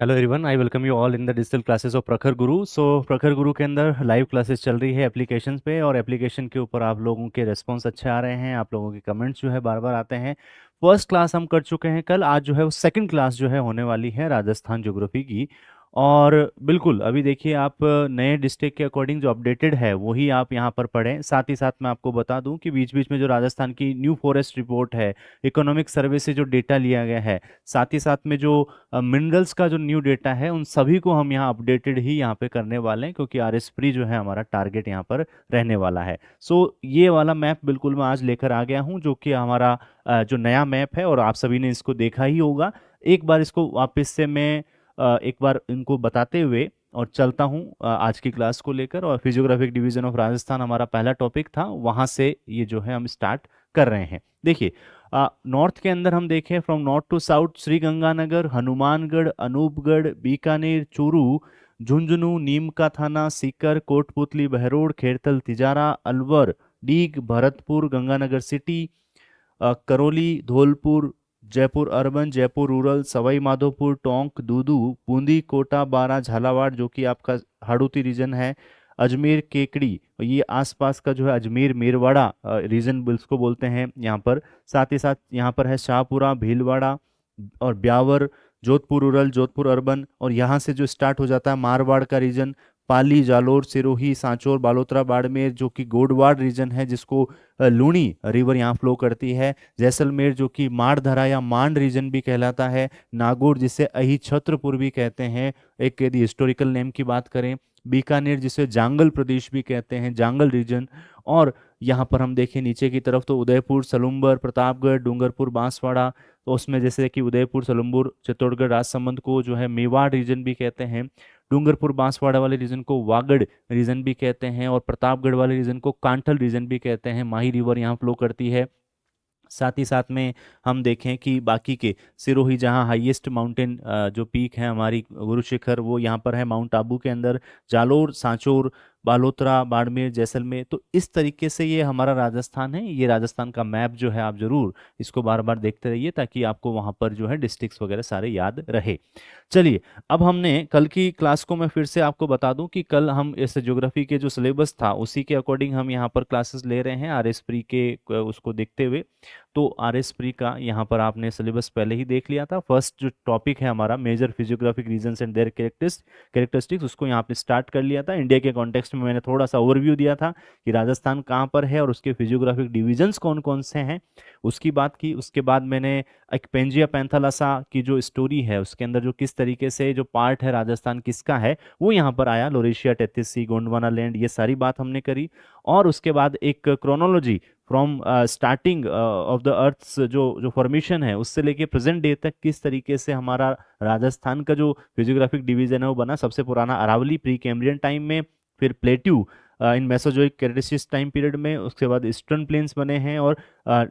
Hello everyone, I welcome you all in the digital classes of प्रखर गुरु। प्रखर गुरु के अंदर लाइव क्लासेस चल रही है एप्लीकेशन पे, और एप्लीकेशन के ऊपर आप लोगों के रिस्पॉन्स अच्छे आ रहे हैं, आप लोगों के कमेंट्स जो है बार बार आते हैं। फर्स्ट क्लास हम कर चुके हैं कल, आज जो है वो सेकंड क्लास जो है होने वाली है राजस्थान ज्योग्राफी की। और बिल्कुल अभी देखिए, आप नए डिस्ट्रिक्ट के अकॉर्डिंग जो अपडेटेड है वही आप यहाँ पर पढ़ें। साथ ही साथ मैं आपको बता दूं कि बीच बीच में जो राजस्थान की न्यू फॉरेस्ट रिपोर्ट है, इकोनॉमिक सर्वे से जो डेटा लिया गया है, साथ ही साथ में जो मिनरल्स का जो न्यू डेटा है, उन सभी को हम यहाँ अपडेटेड ही यहाँ पे करने वाले हैं, क्योंकि आरएस प्री जो है हमारा टारगेट यहाँ पर रहने वाला है। ये वाला मैप बिल्कुल मैं आज लेकर आ गया हूँ, जो कि हमारा जो नया मैप है, और आप सभी ने इसको देखा ही होगा। एक बार इसको वापस से मैं एक बार इनको बताते हुए और चलता हूँ आज की क्लास को लेकर। और फिजियोग्राफिक डिवीजन ऑफ राजस्थान हमारा पहला टॉपिक था, वहाँ से ये जो है हम स्टार्ट कर रहे हैं। देखिए, नॉर्थ के अंदर हम देखें, from north to south, Sri Ganganagar, Hanumangarh, Anupgarh, Bikaner, Churu, Jhunjhunu, Neem Ka Thana, Sikar, Kotputli, Behror, Khairthal, Tijara, Alwar, Deeg, Bharatpur, Ganganagar city, Karauli, Dholpur, Jaipur urban, Jaipur rural, Sawai Madhopur, Tonk, Dudu, Bundi, Kota, Bara, Jhalawar जो कि आपका हाड़ौती रीजन है, अजमेर, केकड़ी, ये आसपास का जो है अजमेर मेरवाड़ा रीजन इसको बोलते हैं यहाँ पर। साथ ही साथ यहाँ पर है शाहपुरा, भीलवाड़ा और ब्यावर, जोधपुर रूरल, जोधपुर अर्बन, और यहाँ से जो स्टार्ट हो जाता है मारवाड़ का रीजन, पाली, जालोर, सिरोही, सांचौर, बालोतरा, बाड़मेर जो कि गोडवाड़ रीजन है, जिसको लूणी रिवर यहाँ फ्लो करती है, जैसलमेर जो कि मारधरा या मांड रीजन भी कहलाता है, नागौर जिसे अहिछत्रपुर भी कहते हैं एक यदि हिस्टोरिकल नेम की बात करें, बीकानेर जिसे जांगल प्रदेश भी कहते हैं, जांगल रीजन। और यहाँ पर हम देखें नीचे की तरफ तो उदयपुर, सलूम्बर, प्रतापगढ़, डूंगरपुर, बांसवाड़ा, तो उसमें जैसे कि उदयपुर, सलूम्बर, चित्तौड़गढ़, राजसमंद को जो है मेवाड़ रीजन भी कहते हैं, डूंगरपुर बांसवाड़ा वाले रीजन को वागड़ रीजन भी कहते हैं, और प्रतापगढ़ वाले रीजन को कांठल रीजन भी कहते हैं। माही रिवर यहाँ फ्लो करती है। साथ ही साथ में हम देखें कि बाकी के सिरोही, जहाँ हाईएस्ट माउंटेन जो पीक है हमारी गुरु शिखर, वो यहाँ पर है माउंट आबू के अंदर, जालोर, सांचौर, बालोतरा, बाड़मेर, जैसलमेर। तो इस तरीके से ये हमारा राजस्थान है। ये राजस्थान का मैप जो है आप जरूर इसको बार बार देखते रहिए, ताकि आपको वहाँ पर जो है डिस्ट्रिक्ट्स वगैरह सारे याद रहे। चलिए, अब हमने कल की क्लास को मैं फिर से आपको बता दूं कि कल हम इस ज्योग्राफी के जो सिलेबस था उसी के अकॉर्डिंग हम यहाँ पर क्लासेस ले रहे हैं आर एस प्री के उसको देखते हुए। तो आर एस प्री का यहाँ पर आपने सिलेबस पहले ही देख लिया था। फर्स्ट जो टॉपिक है हमारा major physiographic regions and their characteristics, उसको यहाँ पे स्टार्ट कर लिया था। इंडिया के कॉन्टेक्स्ट में मैंने थोड़ा सा ओवरव्यू दिया था कि राजस्थान कहाँ पर है और उसके फिजियोग्राफिक डिविजन्स कौन कौन से हैं, उसकी बात की। उसके बाद मैंने एक पेंजिया पैंथालासा की जो स्टोरी है उसके अंदर जो किस तरीके से जो पार्ट है राजस्थान किसका है वो यहाँ पर आया, लोरेशिया, टेथिसी, गोंडवाना लैंड, ये सारी बात हमने करी। और उसके बाद एक chronology from starting of the earth जो जो फॉर्मेशन है उससे लेके प्रेजेंट डे तक किस तरीके से हमारा राजस्थान का जो फिजियोग्राफिक डिवीजन है वो बना। सबसे पुराना अरावली प्री कैम्ब्रियन टाइम में, फिर प्लेट्यू इन मेसोजोइक क्रेटेशियस टाइम पीरियड में, उसके बाद ईस्टर्न प्लेन्स बने हैं, और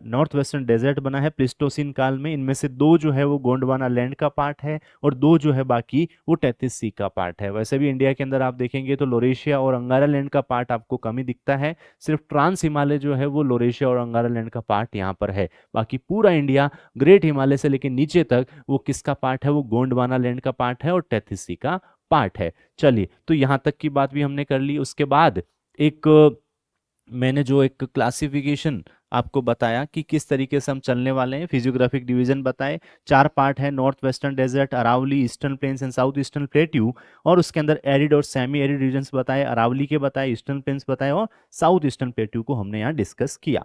नॉर्थ वेस्टर्न डेजर्ट बना है प्लिस्टोसिन काल में। इनमें से दो जो है वो गोंडवाना लैंड का पार्ट है, और दो जो है बाकी वो टेथिस सी का पार्ट है। वैसे भी इंडिया के अंदर आप देखेंगे तो लोरेशिया और अंगारा लैंड का पार्ट आपको कम ही दिखता है। सिर्फ ट्रांस हिमालय जो है वो लोरेशिया और अंगारा लैंड का पार्ट यहाँ पर है। बाकी पूरा इंडिया ग्रेट हिमालय से लेकर नीचे तक वो किसका पार्ट है, वो गोंडवाना लैंड का पार्ट है और टेथिस सी का पार्ट है। चलिए, तो यहाँ तक की बात भी हमने कर ली। उसके बाद एक मैंने जो एक क्लासिफिकेशन आपको बताया कि किस तरीके से हम चलने वाले हैं, फिजियोग्राफिक डिवीजन बताए। चार पार्ट है, north western desert, Aravalli, eastern plains and south eastern plateau, और उसके अंदर एरिड और सेमी एरिड रीजन्स बताए, अरावली के बताए, ईस्टर्न प्लेन्स बताए, और साउथ ईस्टर्न प्लेट्यू को हमने यहाँ डिस्कस किया।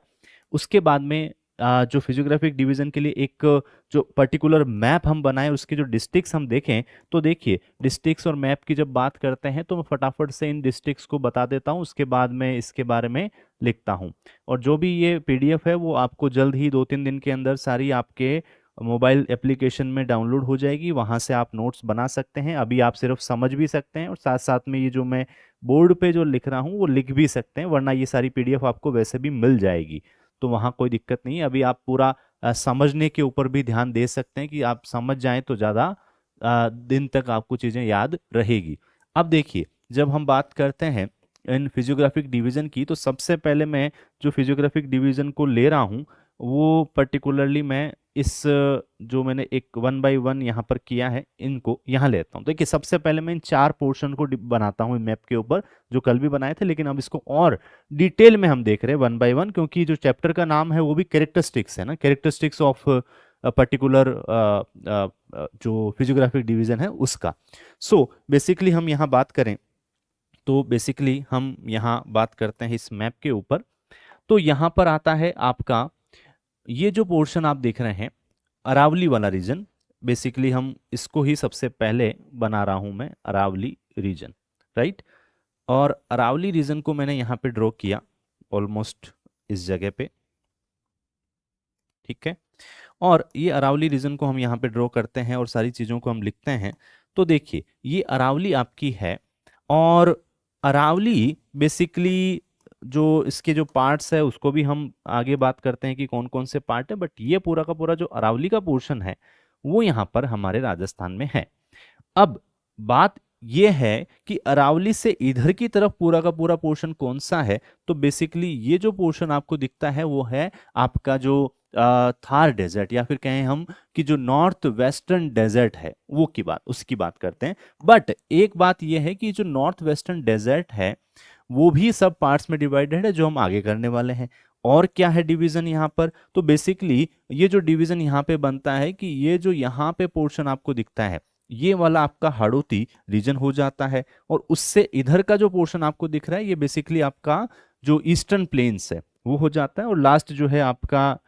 उसके बाद में जो फिजियोग्राफिक डिवीजन के लिए एक जो पर्टिकुलर मैप हम बनाए, उसके जो डिस्ट्रिक्ट्स हम देखें, तो देखिए डिस्ट्रिक्ट्स और मैप की जब बात करते हैं तो मैं फटाफट से इन डिस्ट्रिक्ट्स को बता देता हूँ, उसके बाद मैं इसके बारे में लिखता हूँ। और जो भी ये पीडीएफ है वो आपको जल्द ही 2-3 दिन के अंदर सारी आपके मोबाइल एप्लीकेशन में डाउनलोड हो जाएगी, वहाँ से आप नोट्स बना सकते हैं। अभी आप सिर्फ समझ भी सकते हैं और साथ साथ में ये जो मैं बोर्ड पे जो लिख रहा हूँ वो लिख भी सकते हैं, वरना ये सारी पीडीएफ आपको वैसे भी मिल जाएगी, तो वहाँ कोई दिक्कत नहीं है। अभी आप पूरा समझने के ऊपर भी ध्यान दे सकते हैं कि आप समझ जाएं तो ज़्यादा दिन तक आपको चीज़ें याद रहेगी। अब देखिए, जब हम बात करते हैं इन फिजियोग्राफिक डिवीजन की, तो सबसे पहले मैं जो फिजियोग्राफिक डिवीजन को ले रहा हूँ वो पर्टिकुलरली मैं इस जो मैंने एक 1 बाय 1 यहाँ पर किया है इनको यहाँ लेता हूँ। देखिए सबसे पहले मैं इन 4 पोर्शन को बनाता हूँ मैप के ऊपर, जो कल भी बनाए थे, लेकिन अब इसको और डिटेल में हम देख रहे हैं 1 बाय 1, क्योंकि जो चैप्टर का नाम है वो भी कैरेक्टरिस्टिक्स है ना, कैरेक्टरिस्टिक्स ऑफ पर्टिकुलर जो फिजियोग्राफिक डिवीजन है उसका। सो बेसिकली हम यहाँ बात करें तो बेसिकली हम यहाँ बात करते हैं इस मैप के ऊपर। तो यहाँ पर आता है आपका ये जो पोर्शन आप देख रहे हैं अरावली वाला रीजन, बेसिकली हम इसको ही सबसे पहले बना रहा हूं मैं, अरावली रीजन, राइट। और अरावली रीजन को मैंने यहाँ पे ड्रॉ किया ऑलमोस्ट इस जगह पे, ठीक है। और ये अरावली रीजन को हम यहाँ पे ड्रॉ करते हैं और सारी चीज़ों को हम लिखते हैं। तो देखिए ये अरावली आपकी है, और अरावली बेसिकली जो इसके जो पार्ट्स है उसको भी हम आगे बात करते हैं कि कौन कौन से पार्ट है, बट ये पूरा का पूरा जो अरावली का पोर्शन है वो यहाँ पर हमारे राजस्थान में है। अब बात ये है कि अरावली से इधर की तरफ पूरा का पूरा पोर्शन कौन सा है, तो बेसिकली ये जो पोर्शन आपको दिखता है वो है आपका जो थार डेजर्ट, या फिर कहें हम कि जो नॉर्थ वेस्टर्न डेजर्ट है वो की बात, उसकी बात करते हैं। बट एक बात ये है कि जो नॉर्थ वेस्टर्न डेजर्ट है वो भी सब पार्ट्स में डिवाइडेड है, जो हम आगे करने वाले हैं। और क्या है डिवीजन यहाँ पर, तो बेसिकली ये जो डिवीजन यहाँ पे बनता है कि ये जो यहाँ पे पोर्शन आपको दिखता है ये वाला आपका हाड़ौती रीजन हो जाता है, और उससे इधर का जो पोर्शन आपको दिख रहा है ये बेसिकली आपका जो ईस्टर्न प्लेन्स है वो हो जाता है। और लास्ट जो है आपका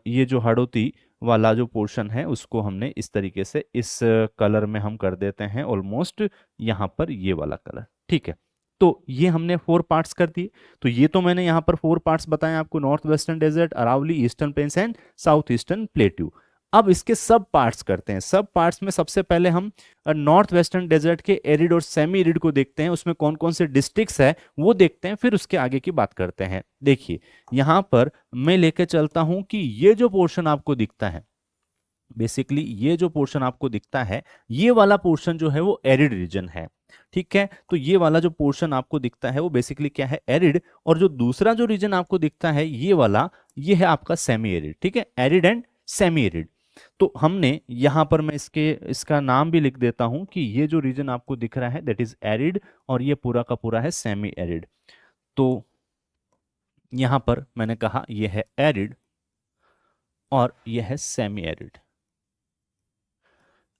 ये जो हाड़ौती वाला जो पोर्शन है उसको हमने इस तरीके से इस कलर में हम कर देते हैं ऑलमोस्ट यहाँ पर ये वाला कलर, ठीक है। तो ये हमने 4 पार्ट्स कर दिए। तो ये तो मैंने यहाँ पर 4 पार्ट्स बताए आपको, north western desert, Aravalli, eastern plains and south eastern plateau. अब इसके सब पार्ट्स करते हैं। सब पार्ट्स में सबसे पहले हम नॉर्थ वेस्टर्न डेजर्ट के एरिड और सेमी एरिड को देखते हैं, उसमें कौन कौन से डिस्ट्रिक्ट्स है वो देखते हैं, फिर उसके आगे की बात करते हैं। देखिए यहाँ पर मैं लेके चलता हूं कि ये जो पोर्शन आपको दिखता है, बेसिकली ये जो पोर्शन आपको दिखता है ये वाला पोर्शन जो है वो एरिड रीजन है, ठीक है। तो ये वाला जो पोर्शन आपको दिखता है वो बेसिकली क्या है, एरिड। और जो दूसरा जो रीजन आपको दिखता है ये वाला, ये है आपका सेमी एरिड, ठीक है, एरिड एंड सेमी एरिड। तो हमने यहां पर मैं इसका नाम भी लिख देता हूं कि ये जो रीजन आपको दिख रहा है दैट इज एरिड, और ये पूरा का पूरा है सेमी एरिड। तो यहां पर मैंने कहा ये है एरिड और ये है सेमी एरिड।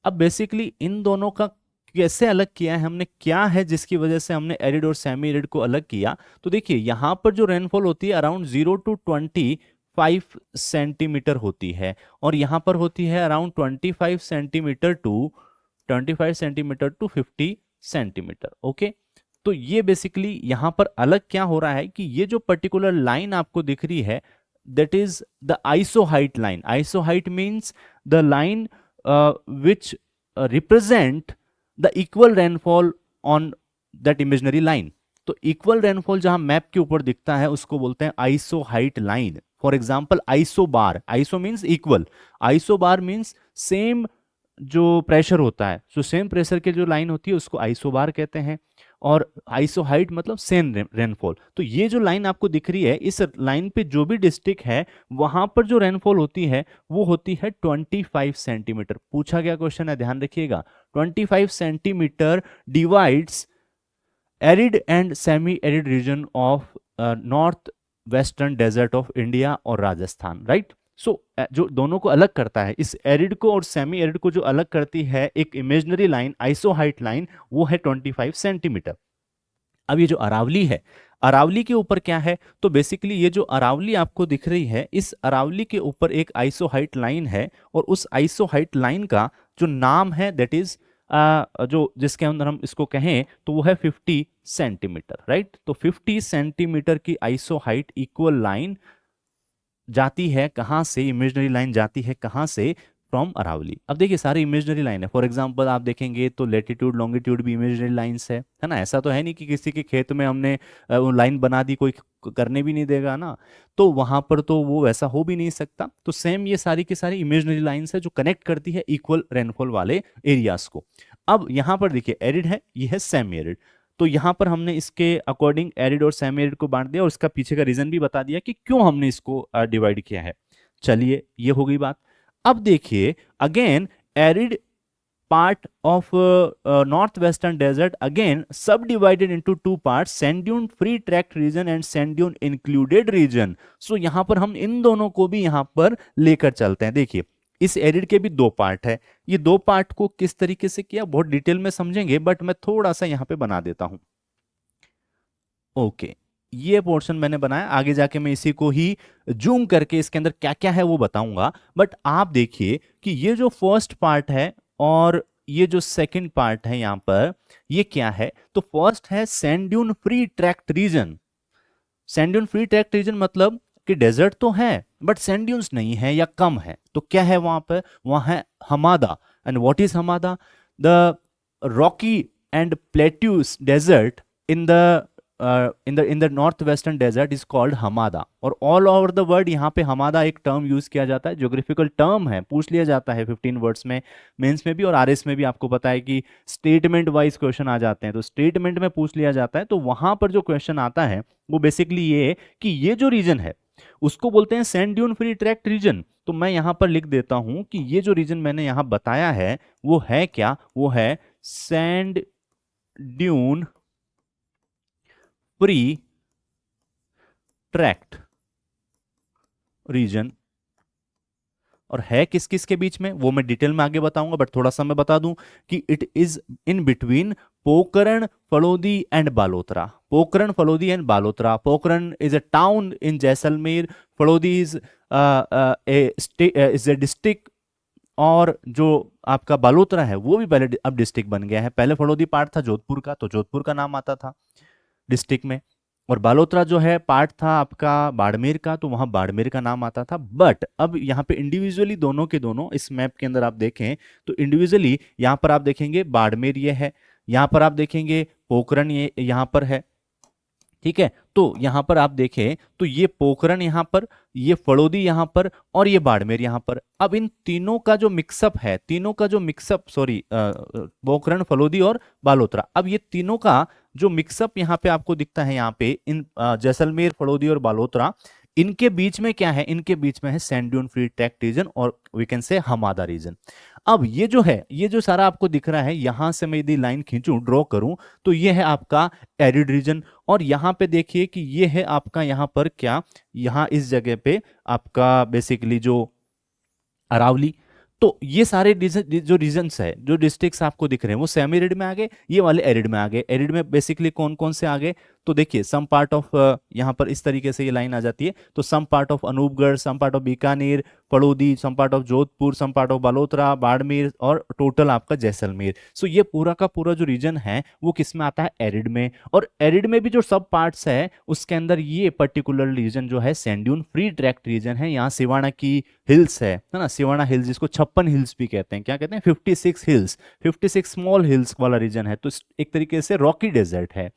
अब बेसिकली इन दोनों का कैसे अलग किया है हमने, क्या है जिसकी वजह से हमने एरिड और सेमी एरिड को अलग किया, तो देखिए यहां पर जो रेनफॉल होती है अराउंड 0 to 25 सेंटीमीटर होती है, और यहां पर होती है around 25 centimetre to 50 centimetre, okay. तो ये बेसिकली यहां पर अलग क्या हो रहा है कि ये जो पर्टिकुलर लाइन आपको दिख रही है that is the isohyet line. Isohyet means the line which represent the equal rainfall on that imaginary line। तो इक्वल रेनफॉल जहां मैप के ऊपर दिखता है उसको बोलते हैं iso height line. For example iso bar, iso means equal, iso bar means same जो प्रेशर होता है, सो सेम प्रेशर के जो लाइन होती है उसको आइसो बार कहते हैं। और आइसो हाइट मतलब सेम रेनफॉल। तो ये जो लाइन आपको दिख रही है इस लाइन पे जो भी डिस्ट्रिक्ट है वहां पर जो रेनफॉल होती है वो होती है 25 सेंटीमीटर। पूछा गया क्वेश्चन है, ध्यान रखिएगा, 25 centimetre divides arid and semi arid region of north western desert of India और राजस्थान, राइट। सो जो दोनों को अलग करता है, इस एरिड को और सेमी एरिड को जो अलग करती है एक इमेजिनरी लाइन, आइसोहाइट लाइन, वो है 25 सेंटीमीटर। अब ये जो अरावली है, अरावली के ऊपर क्या है, तो बेसिकली ये जो अरावली आपको दिख रही है इस अरावली के ऊपर एक आइसोहाइट लाइन है, और उस आइसोहाइट लाइन का जो नाम है दैट इज जो जिसके अंदर हम इसको कहें तो वो है 50 सेंटीमीटर, राइट। तो 50 सेंटीमीटर की आइसोहाइट इक्वल लाइन जाती है कहां से, इमेजिनरी लाइन जाती है कहां से, फ्रॉम अरावली। अब देखिए सारी इमेजिनरी लाइन है, फॉर एग्जांपल आप देखेंगे तो लेटीट्यूड लॉन्गिट्यूड भी इमेजिनरी लाइंस है ना। ऐसा तो है नहीं कि किसी के खेत में हमने लाइन बना दी, कोई करने भी नहीं देगा ना, तो वहां पर तो वो वैसा हो भी नहीं सकता। तो सेम ये सारी की सारी इमेजिनरी लाइंस है जो कनेक्ट करती है इक्वल रेनफॉल वाले एरियाज को। अब यहां पर देखिए एरिड है, ये है सेमी एरिड। तो यहां पर हमने इसके अकॉर्डिंग एरिड और सेमी एरिड को बांट दिया, और इसका पीछे का रीजन भी बता दिया कि क्यों हमने इसको डिवाइड किया है। चलिए ये हो गई बात। अब देखिए again arid part of northwestern desert again subdivided into two parts, sand dune free tract region and sand dune included region। सो यहां पर हम इन दोनों को भी यहां पर लेकर चलते हैं। देखिए इस एरिड के भी दो पार्ट है, ये दो पार्ट को किस तरीके से किया बहुत डिटेल में समझेंगे, बट मैं थोड़ा सा यहां पे बना देता हूं। ओके ये पोर्शन मैंने बनाया, आगे जाके मैं इसी को ही जूम करके इसके अंदर क्या क्या है वो बताऊंगा। बट आप देखिए कि ये जो फर्स्ट पार्ट है और ये जो सेकंड पार्ट है यहां पर, ये क्या है? तो फर्स्ट है sand dune free tract region. Sand dune free tract region मतलब कि डेजर्ट तो है बट सैंड ड्यून्स नहीं है या कम है। तो क्या है वहां पर? वहां है hamada. And what is hamada? The rocky and plateaus desert in the in the northwestern desert is called hamada। और ऑल ओवर द वर्ल्ड यहाँ पे हमादा एक टर्म यूज किया जाता है, ज्योग्राफिकल टर्म है, पूछ लिया जाता है 15 वर्ड्स में मेंस में भी और आरएस में भी। आपको पता है कि स्टेटमेंट वाइज क्वेश्चन आ जाते हैं, तो स्टेटमेंट में पूछ लिया जाता है। तो वहां पर जो क्वेश्चन आता है वो बेसिकली ये कि ये जो रीजन है उसको बोलते हैं sand dune free tract region. तो मैं यहां पर लिख देता हूं कि ये जो रीजन मैंने यहां बताया है वो है क्या? वो है sand dune free tract region. और है किस किस के बीच में वो मैं डिटेल में आगे बताऊंगा, बट थोड़ा सा मैं बता दूं कि it is in between Pokaran, Phalodi and Balotra. Pokaran, Phalodi and Balotra. Pokaran is a town in Jaisalmer, Phalodi is a district, और जो आपका बालोतरा है वो भी पहले अब डिस्ट्रिक्ट बन गया है। पहले फलोदी पार्ट था जोधपुर का, तो जोधपुर का नाम आता था डिस्ट्रिक्ट में, और बालोतरा जो है पार्ट था आपका बाड़मेर का, तो वहां बाड़मेर का नाम आता था। बट अब यहाँ पे इंडिविजुअली दोनों के दोनों इस मैप के अंदर आप देखें तो इंडिविजुअली यहाँ पर आप देखेंगे बाड़मेर ये है, यहाँ पर आप देखेंगे पोखरण ये यहाँ पर है, ठीक है। तो यहां पर आप देखें तो ये पोखरण यहां पर, ये फड़ोदी यहां पर, और ये बाड़मेर यहां पर। अब इन तीनों का जो मिक्सअप है, तीनों का जो मिक्सअप, सॉरी पोखरण, फलोदी और बालोतरा, अब ये तीनों का जो मिक्सअप यहां पे आपको दिखता है, यहां पे इन जैसलमेर, फड़ोदी और बालोतरा, इनके बीच में क्या है? इनके बीच में है sand dune free tract region और we can say hamada region. अब ये जो है, ये जो सारा आपको दिख रहा है, यहां से मैं यदि लाइन खींचूं, ड्रॉ करूं, तो ये है आपका एरिड रीजन। और यहां पे देखिए कि ये है आपका यहां पर क्या, यहां इस जगह पे आपका बेसिकली जो अरावली। तो ये सारे जो रीजन्स है, जो डिस्ट्रिक्ट्स आपको दिख रहे हैं, वो सेमी एरिड में आ गए, ये वाले एरिड में आ गए। एरिड में बेसिकली कौन कौन से आ गए? तो देखिए सम पार्ट ऑफ, यहाँ पर इस तरीके से ये लाइन आ जाती है, तो some part of Anupgarh, some part of Bikaner, Phalodi, some part of Jodhpur, some part of Balotra, Barmer, और टोटल आपका जैसलमेर। सो ये पूरा का पूरा जो रीजन है वो किस में आता है? एरिड में। और एरिड में भी जो सब पार्ट्स है उसके अंदर ये पर्टिकुलर रीजन जो है sand dune free tract region है। यहाँ सिवाना की हिल्स है ना, सिवाना हिल्स, जिसको 56 हिल्स भी कहते हैं। क्या कहते हैं? 56 हिल्स, 56 स्मॉल हिल्स वाला रीजन है। तो एक तरीके से रॉकी डेजर्ट है।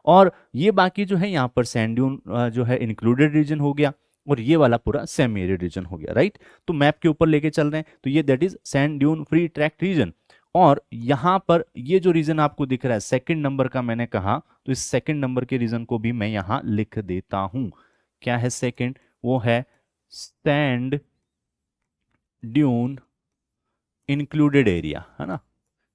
और ये बाकी जो है यहाँ पर सैंड ड्यून जो है इंक्लूडेड रीजन हो गया, और ये वाला पूरा सेमी एरिड रीजन हो गया, राइट। तो मैप के ऊपर लेके चल रहे हैं, तो ये that is sand dune free tract region. और यहां पर ये जो रीजन आपको दिख रहा है सेकंड नंबर का, मैंने कहा, तो इस सेकंड नंबर के रीजन को भी मैं यहां लिख देता हूं। क्या है सेकंड? वो है सैंड ड्यून इंक्लूडेड एरिया, है ना।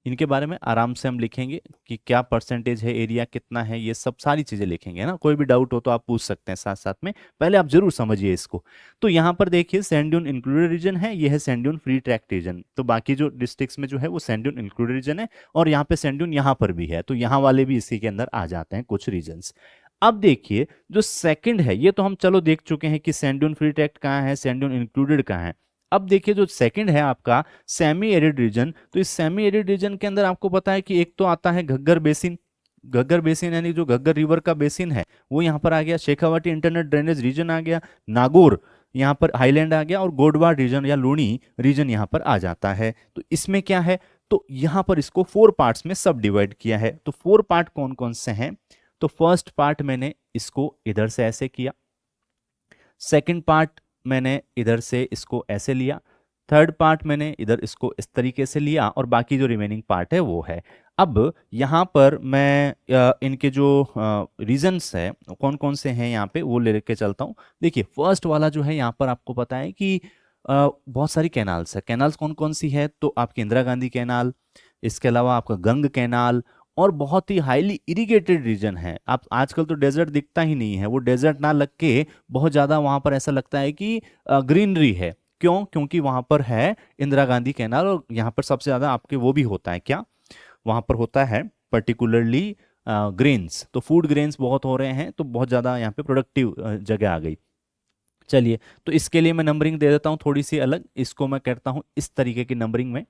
इनके बारे में आराम से हम लिखेंगे कि क्या परसेंटेज है, एरिया कितना है, ये सब सारी चीजें लिखेंगे, है ना। कोई भी डाउट हो तो आप पूछ सकते हैं साथ साथ में, पहले आप जरूर समझिए इसको। तो यहाँ पर देखिए सैंड ड्यून इंक्लूडेड रीजन है, ये है sand dune free tract region. तो बाकी जो डिस्ट्रिक्ट्स में जो है वो सैंड ड्यून इंक्लूडेड रीजन है, और यहाँ पे सैंड ड्यून यहाँ पर भी है, तो यहाँ वाले भी इसी के अंदर आ जाते हैं कुछ रीजन्स। अब देखिए जो सेकंड है, ये तो हम चलो देख चुके हैं कि सैंड ड्यून फ्री ट्रैक्ट कहाँ है, सैंड ड्यून इंक्लूडेड कहाँ है। अब देखिए जो सेकंड है आपका सेमी एरिड रीजन, तो इस सेमी एरिड रीजन के अंदर आपको पता है कि एक तो आता है घग्गर बेसिन। घग्गर बेसिन यानी जो घग्गर रिवर का बेसिन है वो यहाँ पर आ गया। शेखावाटी इंटरनेट ड्रेनेज रीजन आ गया। नागौर यहाँ पर हाईलैंड आ गया, और गोडवाड़ रीजन या लूणी रीजन यहाँ पर आ जाता है। तो इसमें क्या है, तो यहाँ पर इसको 4 पार्ट्स में सब डिवाइड किया है। तो 4 पार्ट कौन कौन से हैं? तो फर्स्ट पार्ट मैंने इसको इधर से ऐसे किया, सेकंड पार्ट मैंने इधर से इसको ऐसे लिया, थर्ड पार्ट मैंने इधर इसको इस तरीके से लिया, और बाकी जो रिमेनिंग पार्ट है वो है। अब यहाँ पर मैं इनके जो रीजन्स है कौन कौन से हैं यहाँ पे वो लेके चलता हूँ। देखिए फर्स्ट वाला जो है यहाँ पर आपको पता है कि बहुत सारी कैनाल्स है। कैनाल्स कौन कौन सी है, तो आपकी इंदिरा गांधी कैनाल, इसके अलावा आपका गंग कैनाल, और बहुत ही हाईली इरिगेटेड रीजन है। आप आजकल तो डेजर्ट दिखता ही नहीं है, वो डेजर्ट ना लग के बहुत ज़्यादा वहाँ पर ऐसा लगता है कि ग्रीनरी है। क्यों? क्योंकि वहाँ पर है इंदिरा गांधी कैनाल, और यहाँ पर सबसे ज़्यादा आपके वो भी होता है क्या, वहाँ पर होता है पर्टिकुलरली ग्रेन्स। तो फूड ग्रेन्स बहुत हो रहे हैं, तो बहुत ज़्यादा यहाँ पे प्रोडक्टिव जगह आ गई। चलिए, तो इसके लिए मैं नंबरिंग दे देता हूँ थोड़ी सी अलग, इसको मैं कहता हूँ इस तरीके की नंबरिंग में।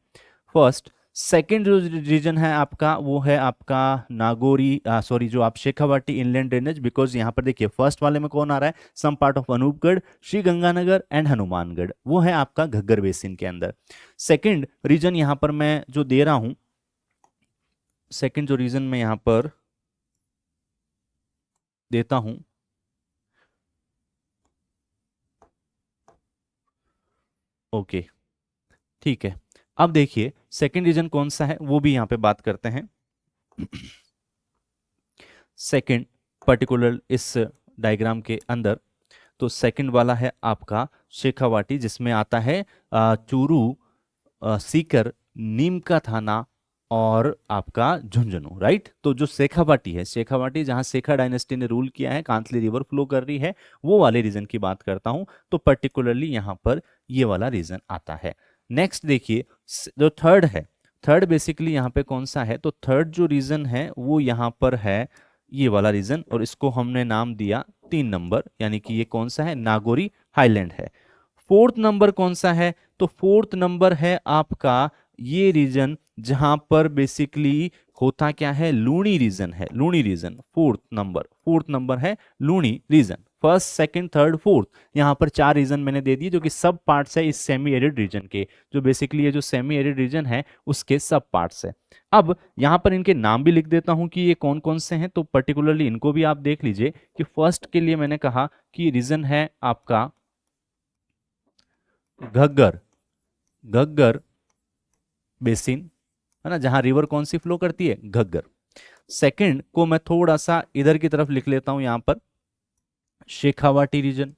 फर्स्ट सेकेंड जो रीजन है आपका वो है आपका नागौरी, सॉरी जो आप शेखावाटी इनलैंड ड्रेनेज, बिकॉज यहाँ पर देखिए फर्स्ट वाले में कौन आ रहा है, some part of Anupgarh, Sri Ganganagar and Hanumangarh, वो है आपका घग्गर बेसिन के अंदर। सेकेंड रीजन यहाँ पर मैं जो दे रहा हूँ, सेकेंड जो रीजन मैं यहाँ पर देता हूँ, ओके ठीक है। अब देखिए सेकेंड रीजन कौन सा है वो भी यहाँ पे बात करते हैं। सेकेंड पर्टिकुलर इस डायग्राम के अंदर, तो सेकंड वाला है आपका शेखावाटी, जिसमें आता है चूरू, सीकर, नीम का थाना और आपका झुंझुनू, राइट। तो जो शेखावाटी है, शेखावाटी जहां शेखा डायनेस्टी ने रूल किया है, कांतली रिवर फ्लो कर रही है, वो वाले रीजन की बात करता हूं। तो पर्टिकुलरली यहां पर ये वाला रीजन आता है। नेक्स्ट देखिए जो थर्ड है, थर्ड बेसिकली यहाँ पे कौन सा है, तो थर्ड जो रीजन है वो यहाँ पर है ये वाला रीजन, और इसको हमने नाम दिया 3 नंबर, यानी कि ये कौन सा है, नागौरी हाईलैंड है। फोर्थ नंबर कौन सा है, तो फोर्थ नंबर है आपका ये रीजन जहां पर बेसिकली होता क्या है, लूणी रीजन है, लूणी रीजन। फोर्थ नंबर है Luni region. First second third fourth, यहाँ पर 4 रीजन मैंने दे दिए जो कि सब पार्ट्स है इस सेमी एरिड रीजन के, जो बेसिकली ये जो सेमी एरिड रीजन है उसके सब पार्ट्स है। अब यहाँ पर इनके नाम भी लिख देता हूं कि ये कौन कौन से हैं, तो पर्टिकुलरली इनको भी आप देख लीजिए कि फर्स्ट के लिए मैंने कहा कि रीजन है आपका घग्गर, घग्गर बेसिन, है ना, जहां रिवर कौन सी फ्लो करती है, घग्गर। सेकंड को मैं थोड़ा सा इधर की तरफ लिख लेता हूं, यहां पर Shekhawati region,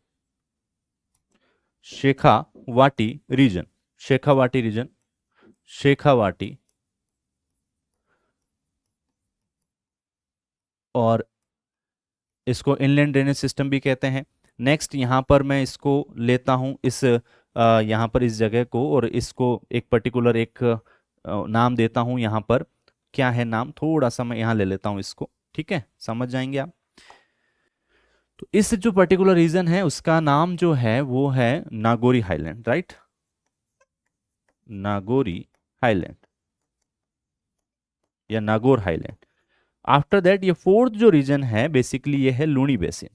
Shekhawati region, Shekhawati region, Shekhawati, और इसको इनलैंड ड्रेनेज सिस्टम भी कहते हैं। नेक्स्ट यहाँ पर मैं इसको लेता हूँ इस यहाँ पर इस जगह को, और इसको एक पर्टिकुलर एक नाम देता हूँ। यहाँ पर क्या है नाम, थोड़ा सा मैं यहाँ ले लेता हूँ इसको, ठीक है, समझ जाएंगे आप। तो इस जो पर्टिकुलर रीजन है उसका नाम जो है वो है Nagauri highland, right, Nagauri highland या नागौर हाईलैंड। आफ्टर दैट ये फोर्थ जो रीजन है बेसिकली ये है लूणी बेसिन,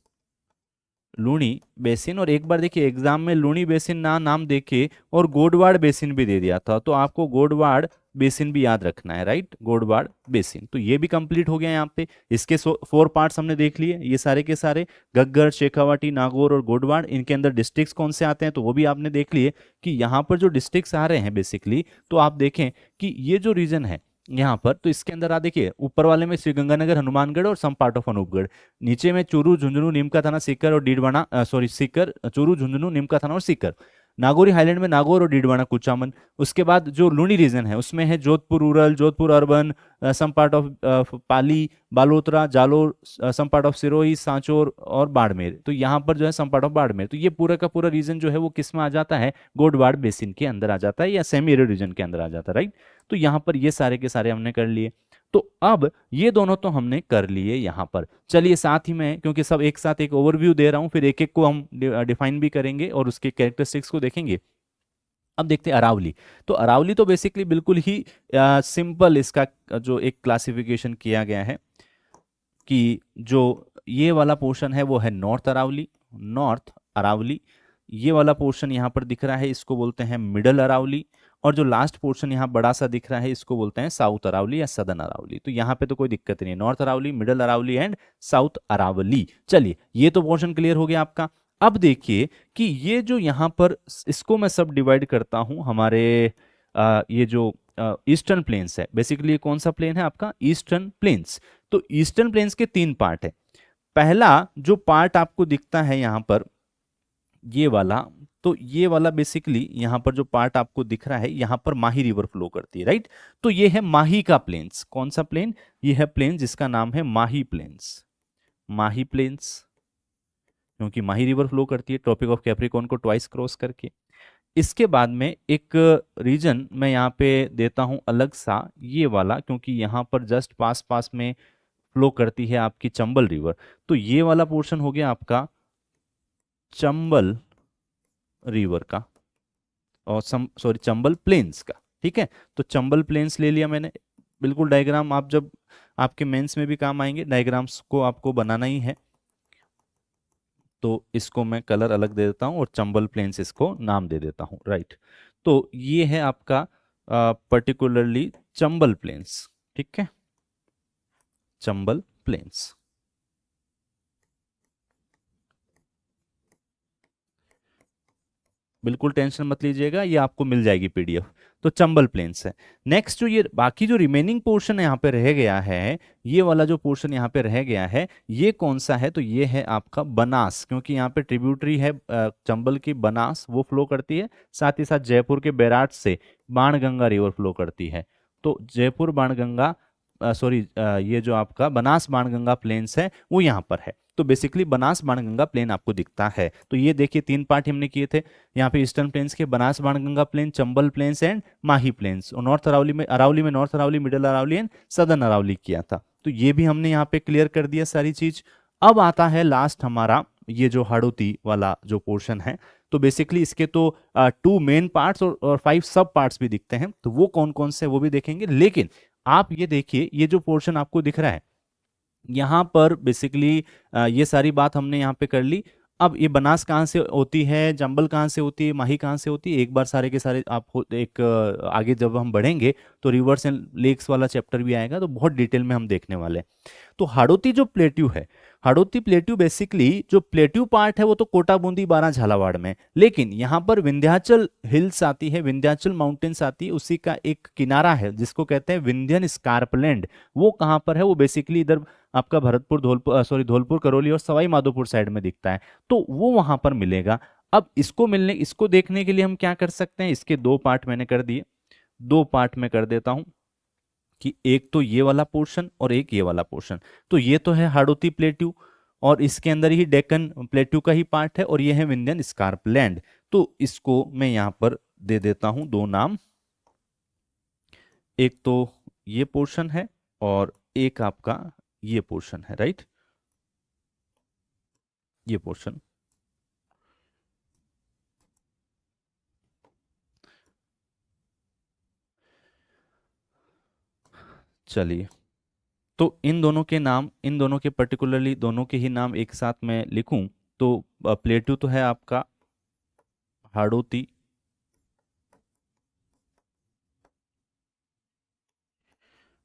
लूणी बेसिन। और एक बार देखिए एग्जाम में लूणी बेसिन ना नाम देके और गोडवाड़ बेसिन भी दे दिया था, तो आपको गोडवाड़ बेसिन भी याद रखना है, राइट, गोडवाड़ बेसिन। तो ये भी कंप्लीट हो गया यहाँ पे। इसके 4 पार्ट्स हमने देख लिए, ये सारे के सारे घग्गर, शेखावाटी, नागौर और गोडवाड़। इनके अंदर डिस्ट्रिक्ट्स कौन से आते हैं तो वो भी आपने देख लिए कि यहाँ पर जो डिस्ट्रिक्ट्स आ रहे हैं बेसिकली, तो आप देखें कि ये जो रीजन है यहाँ पर, तो इसके अंदर आप देखिए ऊपर वाले में श्रीगंगानगर, हनुमानगढ़ और सम पार्ट ऑफ अनूपगढ़, नीचे में चूरू, झुंझुनू, नीमका थाना, सीकर और डीडवाना, सॉरी सीकर, चूरू, झुंझुनू, नीमका थाना और सीकर। नागौरी हाईलैंड में नागौर और डीडवाना, कुचामन। उसके बाद जो लूणी रीजन है उसमें है Jodhpur rural, Jodhpur urban, some part of Pali, Balotra, Jalore, some part of Sirohi, Sanchore और बाड़मेर। तो यहाँ पर जो है सम पार्ट ऑफ बाड़मेर। तो ये पूरा का पूरा रीजन जो है वो किस में आ जाता है, गोडवाड़ बेसिन के अंदर आ जाता है या सेमी एरिड रीजन के अंदर आ जाता है, राइट। तो यहाँ पर ये सारे के सारे हमने कर लिए। तो अब ये दोनों तो हमने कर लिए यहाँ पर। चलिए साथ ही में, क्योंकि सब एक साथ एक ओवरव्यू दे रहा हूँ, फिर एक एक को हम डिफाइन भी करेंगे और उसके कैरेक्टरिस्टिक्स को देखेंगे। अब देखते हैं अरावली। तो अरावली तो बेसिकली बिल्कुल ही सिंपल, इसका जो एक क्लासिफिकेशन किया गया है कि जो ये वाला पोर्शन है वो है नॉर्थ अरावली, नॉर्थ अरावली। ये वाला पोर्शन यहाँ पर दिख रहा है इसको बोलते हैं मिडल अरावली, और जो लास्ट पोर्शन यहाँ बड़ा सा दिख रहा है इसको बोलते हैं साउथ अरावली या सदर्न अरावली। तो यहाँ पे तो कोई दिक्कत नहीं है, north Aravalli, middle Aravalli and south Aravalli. चलिए ये तो पोर्शन क्लियर हो गया आपका। अब देखिए कि ये जो यहाँ पर, इसको मैं सब डिवाइड करता हूँ हमारे ये जो ईस्टर्न प्लेन्स है। बेसिकली कौन सा प्लेन है आपका? Eastern plains. तो ईस्टर्न प्लेन्स के 3 पार्ट है। पहला जो पार्ट आपको दिखता है यहाँ पर, ये वाला, तो ये वाला बेसिकली यहाँ पर जो पार्ट आपको दिख रहा है, यहाँ पर माही रिवर फ्लो करती है, राइट। तो ये है माही का प्लेन्स। कौन सा प्लेन? ये है प्लेन जिसका नाम है माही प्लेन्स। माही प्लेन्स, क्योंकि माही रिवर फ्लो करती है ट्रॉपिक ऑफ कैप्रिकॉर्न को ट्वाइस क्रॉस करके। इसके बाद में एक रीजन मैं यहाँ पे देता हूँ अलग सा, ये वाला, क्योंकि यहाँ पर जस्ट पास पास में फ्लो करती है आपकी चंबल रिवर। तो ये वाला पोर्शन हो गया आपका चंबल रिवर का, और सॉरी चंबल प्लेन्स का। ठीक है, तो चंबल प्लेन्स ले लिया मैंने। बिल्कुल डायग्राम आप जब आपके मेंस में भी काम आएंगे, डायग्राम्स को आपको बनाना ही है। तो इसको मैं कलर अलग दे देता हूँ और चंबल प्लेन्स इसको नाम दे देता हूँ, राइट। तो ये है आपका पर्टिकुलरली चंबल प्लेन्स। ठीक है, चंबल प्लेन्स। बिल्कुल टेंशन मत लीजिएगा, ये आपको मिल जाएगी पीडीएफ। तो चंबल प्लेन्स है। नेक्स्ट जो ये बाकी जो रिमेनिंग पोर्शन यहाँ पे रह गया है, ये वाला जो पोर्शन यहाँ पे रह गया है, ये कौन सा है? तो ये है आपका बनास, क्योंकि यहाँ पे ट्रिब्यूटरी है चंबल की, बनास, वो फ्लो करती है। साथ ही साथ जयपुर के बैराज से बाणगंगा रिवर फ्लो करती है। तो जयपुर बाणगंगा, सॉरी, ये जो आपका बनास बाणगंगा प्लेन्स है वो यहाँ पर है। तो बेसिकली बनास बाणगंगा प्लेन आपको दिखता है। तो ये देखिए 3 पार्ट हमने किए थे यहाँ पे ईस्टर्न प्लेन्स के, Banas Banganga plain, Chambal plains and Mahi plains. और नॉर्थ अरावली में north Aravalli, middle Aravalli and southern Aravalli किया था। तो ये भी हमने यहाँ पे क्लियर कर दिया सारी चीज। अब आता है लास्ट हमारा ये जो हाड़ौती वाला जो पोर्शन है। तो बेसिकली इसके तो 2 मेन पार्ट्स और 5 सब पार्ट्स भी दिखते हैं। तो वो कौन कौन से वो भी देखेंगे। लेकिन आप ये देखिए, ये जो पोर्शन आपको दिख रहा है यहाँ पर बेसिकली ये सारी बात हमने यहाँ पे कर ली। अब ये बनास कहाँ से होती है, चंबल कहाँ से होती है, माही कहाँ से होती है, एक बार सारे के सारे आप एक आगे जब हम बढ़ेंगे तो रिवर्स एंड लेक्स वाला चैप्टर भी आएगा, तो बहुत डिटेल में हम देखने वाले हैं। तो हाड़ौती जो प्लेट्यू है, हाड़ौती प्लेट्यू बेसिकली जो प्लेट्यू पार्ट है वो तो कोटा बूंदी बारह झालावाड़ में, लेकिन यहाँ पर विंध्याचल हिल्स आती है, विंध्याचल माउंटेन्स आती है, उसी का एक किनारा है जिसको कहते हैं विंध्यन स्कार्पलैंड। वो कहाँ पर है? वो बेसिकली इधर आपका भरतपुर, धौलपुर, सॉरी धौलपुर, करौली और सवाई माधोपुर साइड में दिखता है। तो वो वहां पर मिलेगा। अब इसको देखने के लिए हम क्या कर सकते हैं? इसके 2 पार्ट मैंने कर दिए, 2 पार्ट में कर देता हूं कि एक तो ये वाला पोर्शन और एक ये वाला पोर्शन। तो ये तो है हाड़ौती प्लेट्यू, और इसके अंदर ही डेक्कन प्लेट्यू का ही पार्ट है, और ये है विंध्यन स्कार्पलैंड। तो इसको मैं यहां पर दे देता हूं 2 नाम। एक तो ये पोर्शन है और एक आपका ये पोर्शन है, राइट। ये पोर्शन, चलिए, तो इन दोनों के नाम, इन दोनों के पर्टिकुलरली दोनों के ही नाम एक साथ मैं लिखूं तो प्लेट्यू तो है आपका हाड़ौती,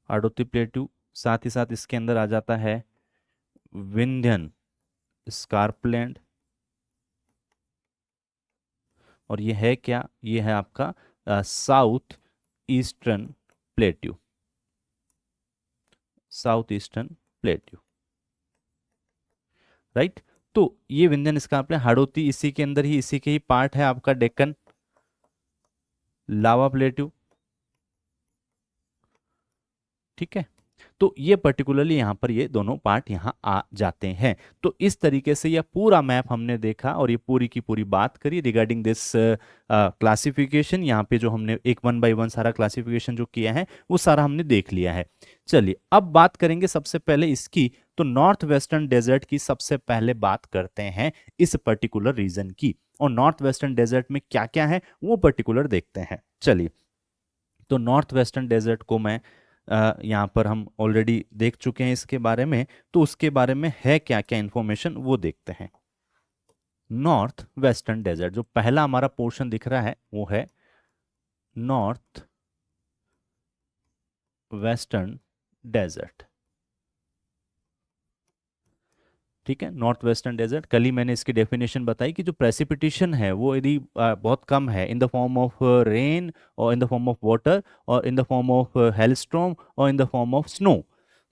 हाड़ौती प्लेट्यू। साथ ही साथ इसके अंदर आ जाता है विंध्यन स्कार्पलैंड। और ये है क्या? ये है आपका south eastern plateau, south eastern plateau, right. तो ये विंध्यन स्कार्पलैंड, हाड़ौती इसी के अंदर ही, इसी के ही पार्ट है आपका डेक्कन लावा प्लेट्यू। ठीक है, तो ये पर्टिकुलरली यहाँ पर ये दोनों पार्ट यहाँ आ जाते हैं। तो इस तरीके से यह पूरा मैप हमने देखा और ये पूरी की पूरी बात करी रिगार्डिंग दिस क्लासिफिकेशन। यहाँ पे जो हमने एक 1 बाय 1 सारा क्लासिफिकेशन जो किया है वो सारा हमने देख लिया है। चलिए अब बात करेंगे सबसे पहले इसकी, तो नॉर्थ वेस्टर्न डेजर्ट की सबसे पहले बात करते हैं इस पर्टिकुलर रीजन की, और नॉर्थ वेस्टर्न डेजर्ट में क्या क्या है वो पर्टिकुलर देखते हैं। चलिए, तो नॉर्थ वेस्टर्न डेजर्ट को मैं यहाँ पर हम ऑलरेडी देख चुके हैं इसके बारे में, तो उसके बारे में है क्या क्या इंफॉर्मेशन वो देखते हैं। नॉर्थ वेस्टर्न डेजर्ट, जो पहला हमारा पोर्शन दिख रहा है वो है नॉर्थ वेस्टर्न डेजर्ट। ठीक है, नॉर्थ वेस्टर्न डेजर्ट। कल ही मैंने इसकी डेफिनेशन बताई कि जो प्रेसिपिटेशन है वो यदि बहुत कम है, in the form of rain और in the form of water और in the form of hailstorm और in the form of snow,